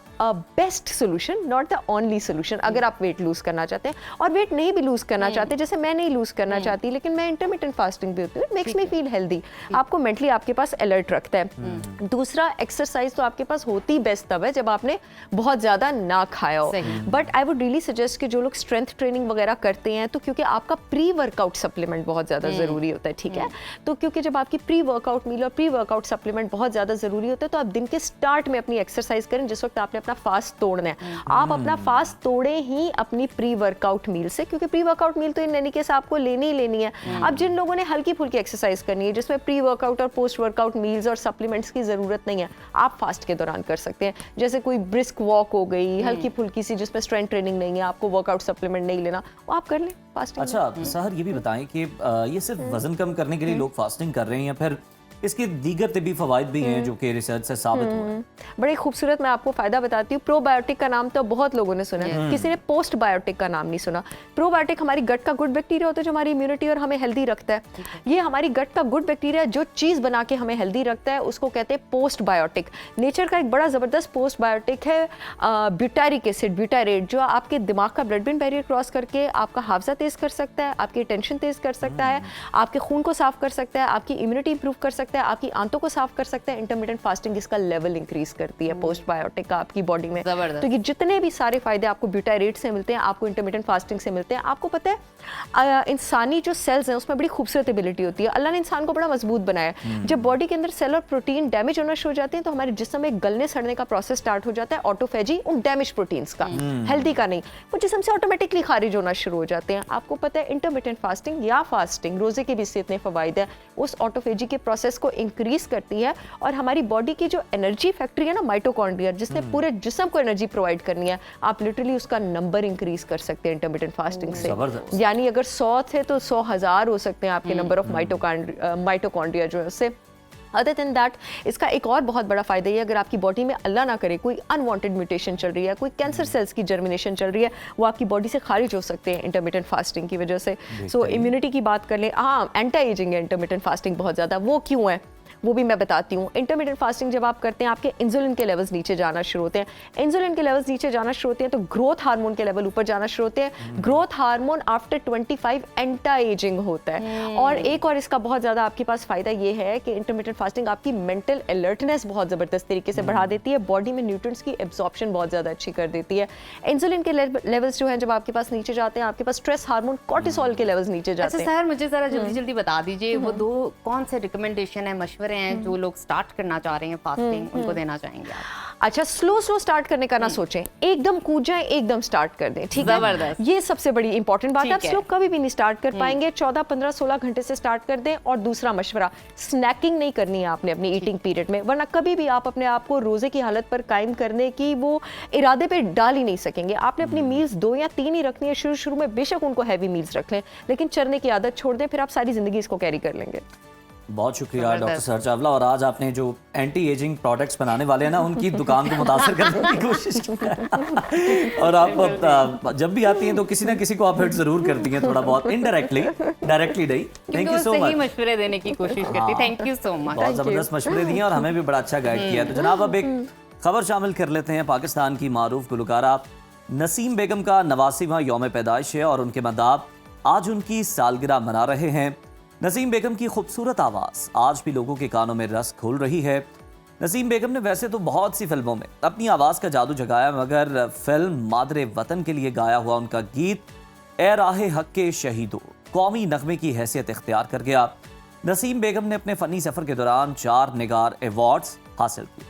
best solution, not the only solution. अगर आप वेट लूज करना चाहते हैं और वेट नहीं भी लूज करना चाहते, जैसे मैं नहीं लूज करना चाहती लेकिन मैं इंटरमिटेंट फास्टिंग भी होती हूँ, मेक्स मी फील हेल्दी, आपको मेंटली आपके पास अलर्ट रखता है। दूसरा, एक्सरसाइज तो आपके पास होती बेस्ट तब है जब आपने बहुत ज्यादा ना खाया हो। But I would really suggest कि जो लोग स्ट्रेंथ ट्रेनिंग वगैरह करते हैं, तो क्योंकि आपका प्री वर्कआउट सप्लीमेंट बहुत ज़्यादा ज़रूरी होता है, ठीक है, तो क्योंकि जब आपकी प्री वर्कआउट मील और प्री वर्कआउट सप्लीमेंट बहुत ज़्यादा ज़रूरी होता है, तो आप दिन के स्टार्ट में अपनी एक्सरसाइज करें जिस वक्त आपने अपना फास्ट तोड़ना है। आप अपना फास्ट तोड़े ही अपनी प्री वर्कआउट मील से, क्योंकि प्री वर्कआउट मील तो इन एनी केस आपको लेनी ही लेनी है। अब जिन लोगों ने हल्की फुल्की एक्सरसाइज करनी है जिसमें प्री वर्कआउट और पोस्ट वर्कआउट मील्स और सप्लीमेंट्स की ज़रूरत नहीं है, आप फास्ट के दौरान कर सकते हैं। जैसे कोई ब्रिस्क वॉक हो गई, हल्की फुल्की सी जिसमें स्ट्रेंथ ट्रेनिंग नहीं है, आपको वर्कआउट सप्लीमेंट नहीं लेना, वो आप कर लें फास्टिंग। अच्छा सहर, ये भी बताएं कि ये सिर्फ वजन कम करने के लिए लोग फास्टिंग कर रहे हैं या फिर इसके दीगर तिबी फवाइद भी हैं जो कि रिसर्च से साबित हुए हैं। बड़े खूबसूरत, मैं आपको फ़ायदा बताती हूँ। प्रोबायोटिक का नाम तो बहुत लोगों ने सुना है, किसी ने पोस्ट बायोटिक का नाम नहीं सुना। प्रोबायोटिक हमारी गट का गुड बैक्टीरिया होता है जो हमारी इम्यूनिटी और हमें हेल्दी रखता है। ये हमारी गट का गुड बैक्टीरिया जो चीज़ बना के हमें हेल्दी रखता है उसको कहते हैं पोस्ट बायोटिक। नेचर का एक बड़ा ज़बरदस्त पोस्ट बायोटिक है ब्यूटारिक एसिड, ब्यूटारेट, जो आपके दिमाग का ब्लड ब्रेन बैरियर क्रॉस करके आपका हाफजा तेज़ कर सकता है, आपकी टेंशन तेज़ कर सकता है, आपके खून को साफ कर सकता है, आपकी इम्यूनिटी इंप्रूव कर सकता है, आपकी आंतों को साफ कर सकता है। इंटरमिटेंट फास्टिंग इसका लेवल इंक्रीज करती है पोस्ट बायोटिक का आपकी बॉडी में। तो ये जितने भी सारे फायदे आपको ब्यूटारेट से मिलते हैं, आपको इंटरमिटेंट फास्टिंग से मिलते हैं। आपको पता है इंसानी जो सेल्स हैं उसमें बड़ी खूबसूरत एबिलिटी होती है। अल्लाह ने इंसान को बड़ा मजबूत बनाया है। जब बॉडी के अंदर सेल और प्रोटीन डैमेज होना शुरू हो जाते हैं तो हमारे जिस्म में गलने सड़ने का प्रोसेस स्टार्ट हो जाता है, ऑटोफेजी उन डैमेज प्रोटीन्स का, हेल्दी का नहीं, वो जिस्म से ऑटोमेटिकली खारिज होना शुरू हो जाते हैं। आपको पता है इंटरमिटेंट फास्टिंग या फास्टिंग, रोजे के भी इससे इतने फवायद है, उस ऑटोफेजी के प्रोसेस को इंक्रीज करती है और हमारी बॉडी की जो एनर्जी फैक्ट्री है ना माइटोकॉन्ड्रिया, जिसने पूरे जिस्म को एनर्जी प्रोवाइड करनी है, आप लिटरली उसका नंबर इंक्रीज कर सकते हैं इंटरमिटेंट फास्टिंग से। यानी अगर 100 थे तो 100,000 हो सकते हैं आपके नंबर ऑफ माइटोकॉन्ड्रिया जो है उससे। अदर देन दैट इसका एक और बहुत बड़ा फ़ायदा ये, अगर आपकी बॉडी में अल्लाह ना करे कोई अनवांटेड म्यूटेशन चल रही है, कोई कैंसर सेल्स की जर्मिनेशन चल रही है, वो आपकी बॉडी से खारिज हो सकते हैं इंटरमिटेंट फास्टिंग की वजह से। सो इम्यूनिटी की बात कर लें, हाँ एंटी एजिंग है इंटरमिटेंट फास्टिंग बहुत ज़्यादा। वो क्यों है वो भी मैं बताती हूँ। इंटरमिटेंट फास्टिंग जब आप करते हैं आपके इंसुलिन के लेवल्स नीचे जाना शुरू होते हैं। इंसुलिन के लेवल्स नीचे जाना शुरू होते हैं तो ग्रोथ हार्मोन के लेवल ऊपर जाना शुरू होते हैं। Growth hormone after 25 anti ageing होता है। और एक और इसका बहुत ज़्यादा आपके पास फ़ायदा ये है कि इंटरमिटेंट फास्टिंग आपकी मेंटल अलर्टनेस बहुत ज़बरदस्त तरीके से बढ़ा देती है, बॉडी में न्यूट्रिएंट्स की एब्जॉर्प्शन बहुत ज़्यादा अच्छी कर देती है। इंसुलिन के लेवल्स जो हैं जब आपके पास नीचे जाते हैं, आपके पास स्ट्रेस हार्मोन कॉर्टिसोल के लेवल्स नीचे जाते हैं। अच्छा सर, मुझे ज़रा जल्दी जल्दी बता दीजिए वो 2 कौन से रिकमेंडेशन है, मशवरे हैं जो लोग स्टार्ट करना चाह रहे हैं फास्टिंग, उनको देना चाहेंगे आप? अच्छा, स्लो स्टार्ट करने का ना सोचें, एकदम कूद जाएं, एकदम स्टार्ट कर दें, ठीक है? ये सबसे बड़ी इंपॉर्टेंट बात है। आप स्लो कभी भी नहीं स्टार्ट कर पाएंगे, 14, 15, 16 घंटे से स्टार्ट कर दें। और दूसरा मशवरा, स्नैकिंग नहीं करनी है आपने अपनी ईटिंग पीरियड में, वरना कभी भी आप अपने आप को रोजे की हालत पर कायम करने की वो इरादे पे डाल ही नहीं सकेंगे। आपने अपनी मील्स 2 या 3 ही रखनी है शुरू में, बेशक उनको हैवी मील्स रख लें, लेकिन चरने की आदत छोड़ दें, फिर आप सारी जिंदगी इसको कैरी कर लेंगे। बहुत शुक्रिया डॉक्टर सर चावला। और आज आपने जो एंटी एजिंग प्रोडक्ट्स बनाने वाले हैं ना, उनकी दुकान को मुतासर करने की कोशिश की है। और आप जब भी आती हैं तो किसी ना किसी को आप हिट जरूर करती हैं, थोड़ा बहुत इनडायरेक्टली, डायरेक्टली नहीं। Thank you so much. मशवरे देने की कोशिश करती। Thank you so much. बहुत जबरदस्त मशवरे दिए और हमें भी बड़ा अच्छा गाइड किया। तो जनाब अब एक खबर शामिल कर लेते हैं। पाकिस्तान की मारूफ गुलकारा नसीम बेगम का 89वां यौम पैदाइश है और उनके मदाब आज उनकी सालगिरह मना रहे हैं। नसीम बेगम की खूबसूरत आवाज़ आज भी लोगों के कानों में रस घोल रही है। नसीम बेगम ने वैसे तो बहुत सी फिल्मों में अपनी आवाज़ का जादू जगाया, मगर फिल्म मादरे वतन के लिए गाया हुआ उनका गीत ए राहे हक के शहीदों कौमी नगमे की हैसियत इख्तियार कर गया। नसीम बेगम ने अपने फ़नी सफ़र के दौरान 4 निगार अवार्ड्स हासिल किए।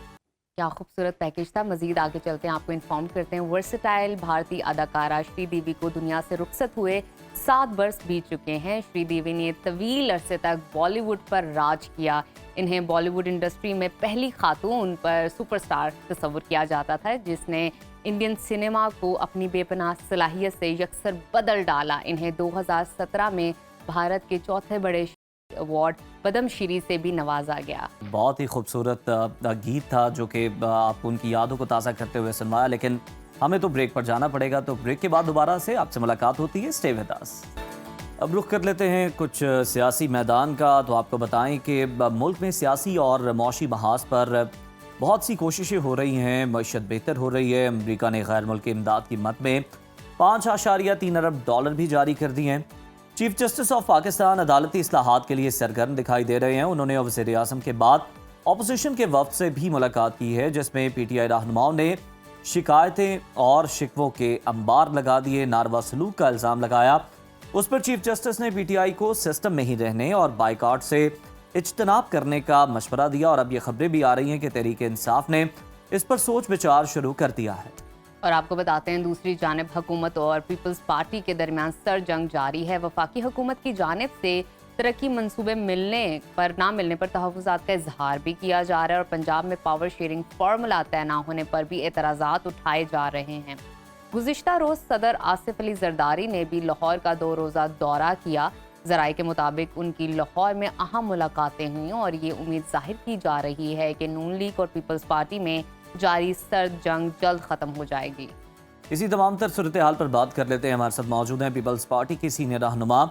क्या खूबसूरत पैकेज था। मजीद आगे चलते हैं, आपको इन्फॉर्म करते हैं। वर्सेटाइल भारतीय अदाकारा श्रीदेवी को दुनिया से रुखसत हुए 7 बरस बीत चुके हैं। श्रीदेवी ने तवील अरसे तक बॉलीवुड पर राज किया। इन्हें बॉलीवुड इंडस्ट्री में पहली खातून पर सुपरस्टार तस्वुर किया जाता था, जिसने इंडियन सिनेमा को अपनी बेपनाह सलाहियत से यकसर बदल डाला। इन्हें 2017 में भारत के चौथे बड़े अवार्ड पद्मश्री से भी नवाजा गया। बहुत ही खूबसूरत गीत था जो कि आपको उनकी यादों को ताज़ा करते हुए सुनवाया। लेकिन हमें तो ब्रेक पर जाना पड़ेगा, तो ब्रेक के बाद दोबारा से आपसे मुलाकात होती है। Stay with us. अब रुख कर लेते हैं कुछ सियासी मैदान का। तो आपको बताएं कि मुल्क में सियासी और मौशी महाज पर बहुत सी कोशिशें हो रही हैं, मईशत बेहतर हो रही है। अमरीका ने गैर मुल्की इमदाद की मद में $5.3 अरब भी जारी कर दिए हैं। चीफ जस्टिस ऑफ पाकिस्तान अदालती इस्लाहात के लिए सरगर्म दिखाई दे रहे हैं। उन्होंने वज़ीर आज़म के बाद अपोजिशन के वफ्द से भी मुलाकात की है, जिसमें PTI रहनुमाओं ने शिकायतें और शिकवों के अंबार लगा दिए, नारवा सलूक का इल्ज़ाम लगाया। उस पर चीफ जस्टिस ने PTI को सिस्टम में ही रहने और बाइकआउट से इज्तनाब करने का मशवरा दिया। और अब ये खबरें भी आ रही हैं कि तहरीक इंसाफ ने इस पर सोच विचार शुरू कर दिया है। और आपको बताते हैं, दूसरी जानिब हुकूमत और पीपल्स पार्टी के दरमियान सर जंग जारी है। वफाकी हुकूमत की जानिब से तरक्की मंसूबे ना मिलने पर तहफ़्फ़ुज़ात का इजहार भी किया जा रहा है और पंजाब में पावर शेयरिंग फार्मूला तय ना होने पर भी एतराज़ात उठाए जा रहे हैं। गुज़िश्ता रोज़ सदर आसिफ अली जरदारी ने भी लाहौर का 2 रोज़ा दौरा किया। ज़राए के मुताबिक उनकी लाहौर में अहम मुलाकातें हुई और ये उम्मीद जाहिर की जा रही है कि नून लीग और पीपल्स पार्टी में जारी सर्द जंग जल्द ख़त्म हो जाएगी। इसी तमाम तर सूरत हाल पर बात कर लेते हैं। हमारे साथ मौजूद हैं पीपल्स पार्टी की सीनियर रहनुमा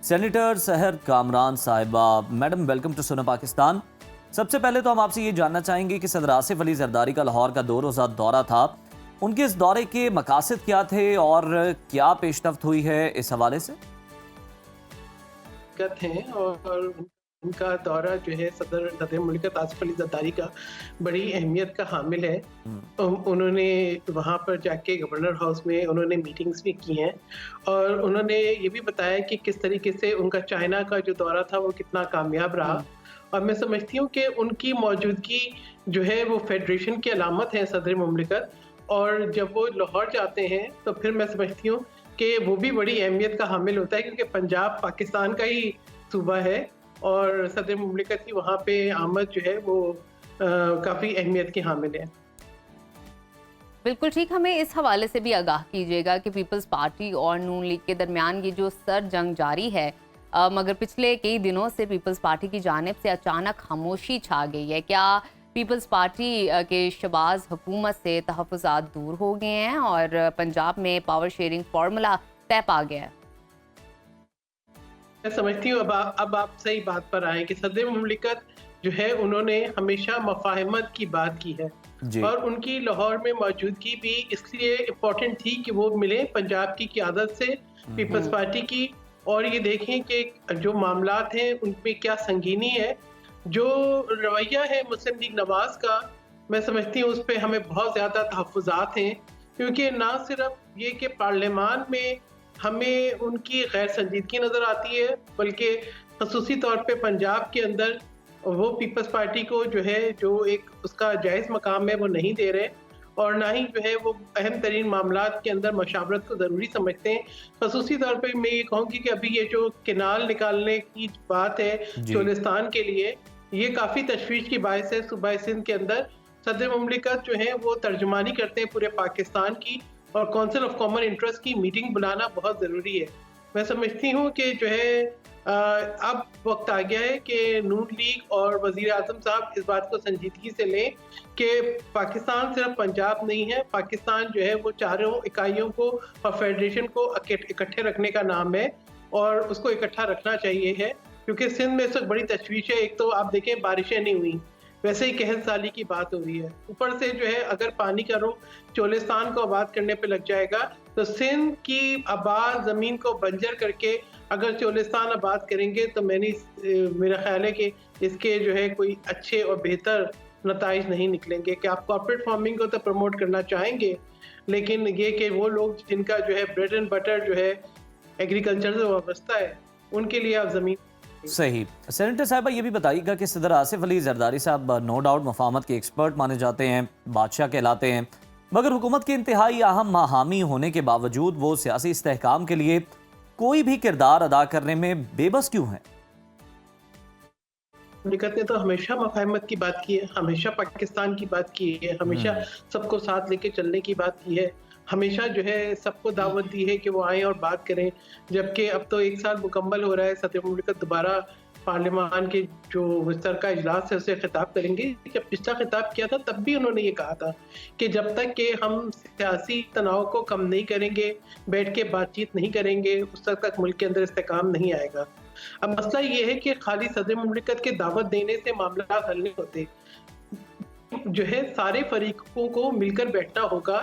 सेनेटर सहर कामरान साहिबा। Madam, welcome to Suno Pakistan. सबसे पहले तो हम आपसे ये जानना चाहेंगे कि सदर आसिफ अली जरदारी का लाहौर का 2 रोज़ा दौरा था, उनके इस दौरे के मकासद क्या थे और क्या पेशरफ्त हुई है, इस हवाले से हैं। और उनका दौरा जो है सदर मुल्कत आसिफ अली जरदारी का बड़ी अहमियत का हामिल है। उन्होंने वहाँ पर जाके गवर्नर हाउस में उन्होंने मीटिंग्स भी की हैं और उन्होंने ये भी बताया कि किस तरीके से उनका चाइना का जो दौरा था वो कितना कामयाब रहा। और मैं समझती हूँ कि उनकी मौजूदगी जो है वो फेडरेशन की अलामत है सदर मुमलिकत, और जब वो लाहौर जाते हैं तो फिर मैं समझती हूँ कि वो भी बड़ी अहमियत का हामिल होता है, क्योंकि पंजाब पाकिस्तान का ही सूबा है और सदर मुमलिकत की वहाँ पे आमद जो है वो काफ़ी अहमियत की हामिल है। बिल्कुल ठीक। हमें इस हवाले से भी आगाह कीजिएगा कि पीपल्स पार्टी और नून लीग के दरमियान ये जो सर्द जंग जारी है, मगर पिछले कई दिनों से पीपल्स पार्टी की जानिब से अचानक खामोशी छा गई है। क्या पीपल्स पार्टी के शबाज हुकूमत से तहफ़्फ़ुज़ात दूर हो गए हैं और पंजाब में पावर शेयरिंग फार्मूला तय पा गया है? मैं समझती हूँ अब आप सही बात पर आए कि सदर मुमलिकत जो है उन्होंने हमेशा मफाहमत की बात की है और उनकी लाहौर में मौजूदगी भी इसलिए इम्पोर्टेंट थी कि वो मिले पंजाब की क़यादत से, पीपल्स पार्टी की, और ये देखें कि जो मामलात हैं उनपे क्या संगीनी है। जो रवैया है मुस्लिम लीग नवाज का, मैं समझती हूँ उस पर हमें बहुत ज़्यादा तहफ़्फ़ुज़ात हैं, क्योंकि ना सिर्फ ये कि पार्लियामान में हमें उनकी गैर संजीदगी नज़र आती है, बल्कि ख़ुसूसी तौर पे पंजाब के अंदर वो पीपल्स पार्टी को जो है जो एक उसका जायज़ मकाम है वो नहीं दे रहे, और ना ही जो है वो अहम तरीन मामलात के अंदर मशावरत को ज़रूरी समझते हैं। ख़ुसूसी तौर पे मैं ये कहूँगी कि अभी ये जो केनाल निकालने की बात है चोलिस्तान के लिए, ये काफ़ी तशवीश की बायस है। सूबा सिंध के अंदर सदर मुमलिकत जो है वो तर्जुमानी करते हैं पूरे पाकिस्तान की, और काउंसिल ऑफ कॉमन इंटरेस्ट की मीटिंग बुलाना बहुत ज़रूरी है। मैं समझती हूँ कि जो है अब वक्त आ गया है कि नून लीग और वज़ीर आज़म साहब इस बात को संजीदगी से लें कि पाकिस्तान सिर्फ पंजाब नहीं है, पाकिस्तान जो है वो चारों इकाइयों को और फेडरेशन को इकट्ठे रखने का नाम है और उसको इकट्ठा रखना चाहिए है, क्योंकि सिंध में इस वक्त बड़ी तशवीश है। एक तो आप देखें बारिशें नहीं हुई, वैसे ही कहत साली की बात हो रही है, ऊपर से जो है अगर पानी का रुख चोलिस्तान को आबाद करने पे लग जाएगा तो सिंध की आबाद ज़मीन को बंजर करके अगर चोलिस्तान आबाद करेंगे तो मेरा ख्याल है कि इसके जो है कोई अच्छे और बेहतर नताइज नहीं निकलेंगे। कि आप कॉर्पोरेट फार्मिंग को तो प्रमोट करना चाहेंगे, लेकिन ये कि वो लोग जिनका जो है ब्रेड एंड बटर जो है एग्रीकल्चर से वाबस्ता है, उनके लिए आप ज़मीन सही। सेनेटर साहिबा, ये भी बताइएगा कि सदर आसिफ अली जरदारी साहब नो डाउट मफाहमत के एक्सपर्ट माने जाते हैं, बादशाह कहलाते हैं, मगर हुकूमत के इंतहाई अहम हामी होने के बावजूद वो सियासी इस्तेहकाम के लिए कोई भी किरदार अदा करने में बेबस क्यों है? मुमलिकत ने तो हमेशा मफाहमत की बात की है, हमेशा पाकिस्तान की बात की है, हमेशा सबको साथ लेके चलने की बात की है, हमेशा जो है सबको दावत दी है कि वो आए और बात करें। जबकि अब तो 1 साल मुकम्मल हो रहा है, सदर मुमलिकत दोबारा पार्लियामान के जो विस्तर का इजलास है उसे खिताब करेंगे। जब पिछला खिताब किया था तब भी उन्होंने ये कहा था कि जब तक कि हम सियासी तनाव को कम नहीं करेंगे, बैठ के बातचीत नहीं करेंगे, उस तक मुल्क के अंदर इस्तेकाम नहीं आएगा। अब मसला ये है कि खाली सदर मुमलिकत के दावत देने से मामला हल नहीं होते, जो है सारे फरीकों को मिलकर बैठना होगा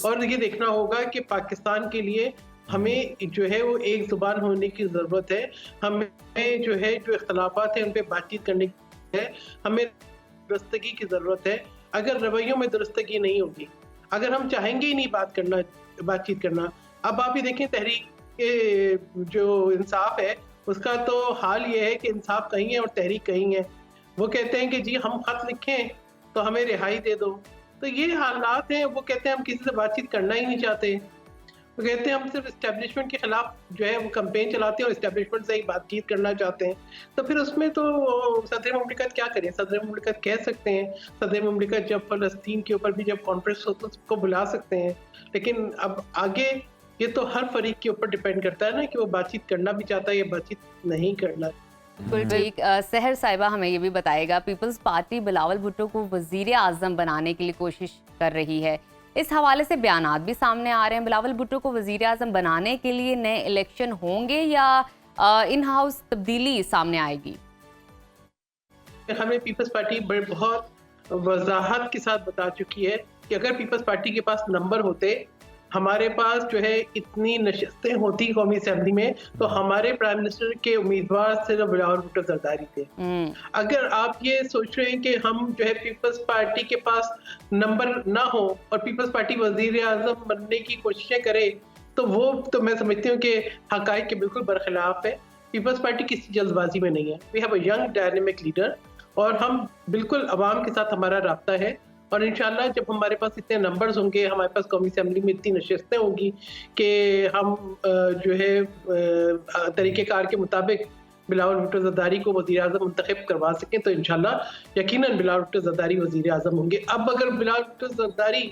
और ये देखना होगा कि पाकिस्तान के लिए हमें जो है वो एक जुबान होने की ज़रूरत है। हमें जो है जो इख्तलाफात हैं उन पर बातचीत करने की है, हमें दुरुस्तगी की ज़रूरत है। अगर रवैयों में दुरुस्तगी नहीं होगी, अगर हम चाहेंगे ही नहीं बातचीत करना, अब आप ही देखें तहरीक जो इंसाफ है उसका तो हाल ये है कि इंसाफ कहीं है और तहरीक कहीं है। वो कहते हैं कि जी हम खत लिखें तो हमें रिहाई दे दो, तो ये हालात हैं। वो कहते हैं हम किसी से बातचीत करना ही नहीं चाहते, वो कहते हैं हम सिर्फ इस्टेब्लिशमेंट के खिलाफ जो है वो कैंपेन चलाते हैं और इस्टेब्लिशमेंट से ही बातचीत करना चाहते हैं। तो फिर उसमें तो सदर मुमलिकत क्या करें? सदर मुमलिकत कह सकते हैं, सदर मुमलिकत जब फ़लस्तीन के ऊपर भी जब कॉन्फ्रेंस हो तो सबको बुला सकते हैं, लेकिन अब आगे ये तो हर फरीक के ऊपर डिपेंड करता है ना कि वो बातचीत करना भी चाहता है या बातचीत नहीं करना। बिल्कुल ठीक। सहर साहिबा हमें ये भी बताएगा, पीपल्स पार्टी बिलावल भुट्टो को वजीर आजम बनाने के लिए कोशिश कर रही है, इस हवाले से बयानात भी सामने आ रहे हैं। बिलावल भुट्टो को वजीर आजम बनाने के लिए नए इलेक्शन होंगे या इन हाउस तब्दीली सामने आएगी? हमें पीपल्स पार्टी बहुत वजाहत के साथ बता चुकी है कि अगर पीपल्स पार्टी के पास नंबर होते, हमारे पास जो है इतनी नशस्तें होती कौमी असेंबली में, तो हमारे प्राइम मिनिस्टर के उम्मीदवार सिर्फ बिलावल भुट्टो जरदारी थे। अगर आप ये सोच रहे हैं कि हम जो है पीपल्स पार्टी के पास नंबर ना हो और पीपल्स पार्टी वजीर आजम बनने की कोशिशें करे, तो वो तो मैं समझती हूँ कि हकाइक के बिल्कुल बरखिलाफ है। पीपल्स पार्टी किसी जल्दबाजी में नहीं है। We have a young dynamic leader और हम बिल्कुल अवाम के साथ हमारा राब्ता है और इंशाल्लाह जब हमारे पास इतने नंबर्स होंगे, हमारे पास कौमी असेंबली में इतनी नशस्तें होंगी कि हम जो है तरीक़ेकार के मुताबिक बिलावल भुट्टो जरदारी को वज़ीर आज़म मुंतखब करवा सकें, तो इंशाल्लाह यकीनन बिलावल भुट्टो जरदारी वज़ीर आज़म होंगे। अब अगर बिलावल भुट्टो जरदारी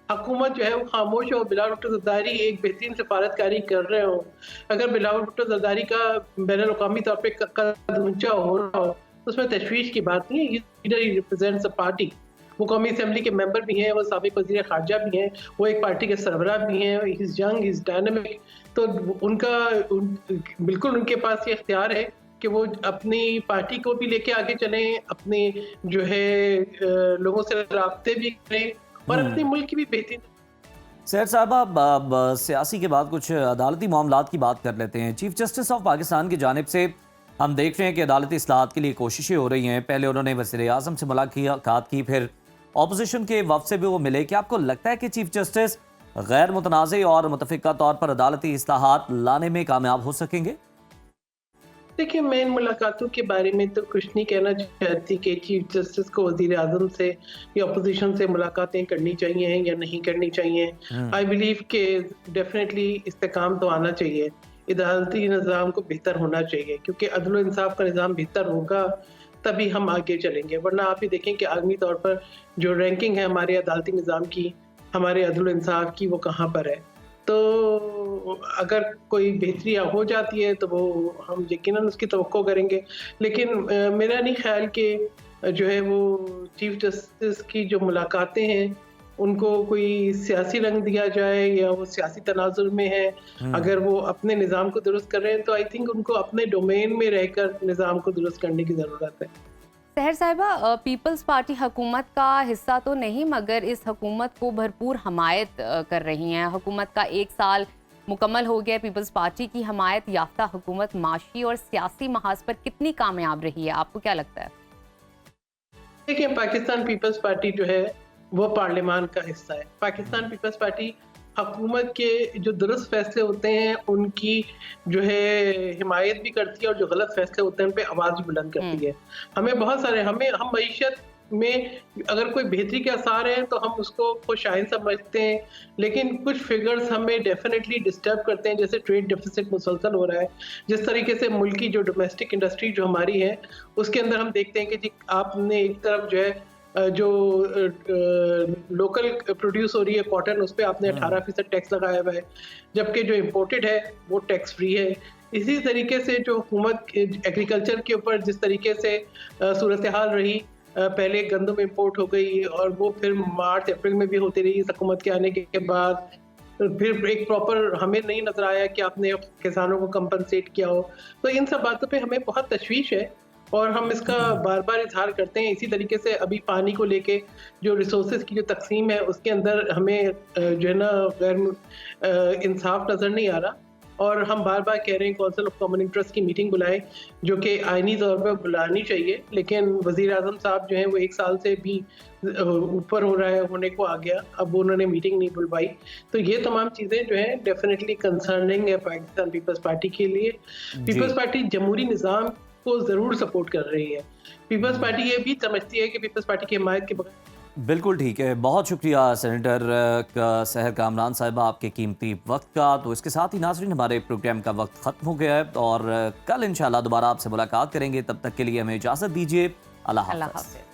हुकूमत जो है वो खामोश हो, बिलावल भुट्टो जरदारी एक बेहतरीन सिफारतकारी कर रहे हो, अगर बिलावल भुट्टो जरदारी का बैनुल-अक़वामी तौर पर कद ऊंचा हो रहा हो, तो उसमें तशवीश की बात नहीं है। लीडर रिप्रेजेंट्स अ पार्टी, वो कौमी असेंबली के मेंबर भी हैं, वो साबिक वज़ीर ख़ारजा भी हैं, वो एक पार्टी के सरबराह भी हैं, he is young, he is dynamic, तो बिल्कुल उनके पास ये इख्तियार है कि वो अपनी पार्टी को भी लेके आगे चलें, अपने जो है लोगों से राब्ते भी करें और अपने मुल्क की भी बेहतरीन। सहर साहबा, सियासी के बाद कुछ अदालती मामलात की बात कर लेते हैं। चीफ जस्टिस ऑफ पाकिस्तान की जानिब से हम देख रहे हैं कि अदालती इस्लाहात के लिए कोशिशें हो रही हैं। पहले उन्होंने वज़ीर आज़म से मुलाकात की, फिर ऑपोजिशन के वफ़द से भी वो मिले। क्या आपको लगता है कि चीफ जस्टिस गैर मुतनाज़ और मुतफ़िका तौर पर अदालती इस्लाहात लाने में कामयाब हो सकेंगे? देखिए, मैं इन मुलाकातों के बारे में तो कुछ नहीं कहना चाहती कि चीफ जस्टिस को वज़ीर आज़म से या अपोजिशन से मुलाकातें करनी चाहिए या नहीं करनी चाहिए। आई बिलीव कि डेफिनेटली इस्तेकाम तो आना चाहिए, अदालती निज़ाम को बेहतर होना चाहिए, क्योंकि अदल व इंसाफ का निज़ाम बेहतर होगा तभी हम आगे चलेंगे। वरना आप ही देखें कि आलमी तौर पर जो रैंकिंग है हमारे अदालती निज़ाम की, हमारे अदल व इंसाफ की, वो कहाँ पर है। तो अगर कोई बेहतरी हो जाती है तो वो हम यकीनन उसकी तवक्को करेंगे, लेकिन मेरा नहीं ख्याल कि जो है वो चीफ जस्टिस की जो मुलाकातें हैं उनको कोई सियासी रंग दिया जाए या वो सियासी तनाजुर में है। अगर वो अपने निज़ाम को दुरुस्त कर रहे हैं तो आई थिंक उनको अपने डोमेन में रहकर निज़ाम को दुरुस्त करने की ज़रूरत है। सहर साहिबा, पीपल्स पार्टी हुकूमत का हिस्सा तो नहीं, मगर इस हुकूमत को भरपूर हमायत कर रही हैं। हुकूमत का 1 साल मुकम्मल हो गया। पीपल्स पार्टी की हमायत याफ्ता हुकूमत माशी और सियासी महाज पर कितनी कामयाब रही है, आपको क्या लगता है? देखिए, पाकिस्तान पीपल्स पार्टी जो है वो पार्लियामान का हिस्सा है। पाकिस्तान पीपल्स पार्टी हुकूमत के जो दुरुस्त फैसले होते हैं उनकी जो है हिमायत भी करती है और जो गलत फैसले होते हैं उन पे आवाज़ भी बुलंद करती है। हमें बहुत सारे हम मईशत में अगर कोई बेहतरी के आसार हैं तो हम उसको खुशाइन समझते हैं, लेकिन कुछ फिगर्स हमें डेफिनेटली डिस्टर्ब करते हैं। जैसे ट्रेड डेफिसिट मुसलसल हो रहा है, जिस तरीके से मुल्क की जो डोमेस्टिक इंडस्ट्री जो हमारी है उसके अंदर हम देखते हैं कि जी आपने एक तरफ जो है जो लोकल प्रोड्यूस हो रही है कॉटन, उस पर आपने 18% टैक्स लगाया हुआ है, जबकि जो इम्पोर्टेड है वो टैक्स फ्री है। इसी तरीके से जो हुकूमत एग्रीकल्चर के ऊपर जिस तरीके से सूरत हाल रही, पहले गंदम इम्पोर्ट हो गई और वो फिर मार्च अप्रैल में भी होती रही हुकूमत के आने के बाद, फिर एक प्रॉपर हमें नहीं नजर आया कि आपने किसानों को कंपनसेट किया हो। तो इन सब बातों पे हमें बहुत तशवीश है और हम इसका बार बार इजहार करते हैं। इसी तरीके से अभी पानी को लेके जो रिसोर्सेज की जो तकसीम है उसके अंदर हमें जो है ना गैर इंसाफ नज़र नहीं आ रहा और हम बार बार कह रहे हैं काउंसिल ऑफ कॉमन इंटरेस्ट की मीटिंग बुलाएं, जो कि आईनी तौर पर बुलानी चाहिए, लेकिन वज़ीर आज़म साहब जो हैं वो 1 साल से भी ऊपर हो रहा है, होने को आ गया, अब उन्होंने मीटिंग नहीं बुलवाई। तो ये तमाम चीज़ें जो हैं डेफिनेटली कंसर्निंग है पाकिस्तान पीपल्स पार्टी के लिए। पीपल्स पार्टी जमहूरी निज़ाम को ज़रूर सपोर्ट कर रही है। पीपल्स पार्टी ये भी समझती है कि पीपल्स पार्टी की हिमायत के बगैर। बिल्कुल ठीक है, बहुत शुक्रिया सेनेटर सहर कामरान साहिबा आपके कीमती वक्त का। तो इसके साथ ही नाज़रीन हमारे प्रोग्राम का वक्त ख़त्म हो गया है और कल इंशाल्लाह दोबारा आपसे मुलाकात करेंगे। तब तक के लिए हमें इजाज़त दीजिए। अल्लाह हाफ़िज़।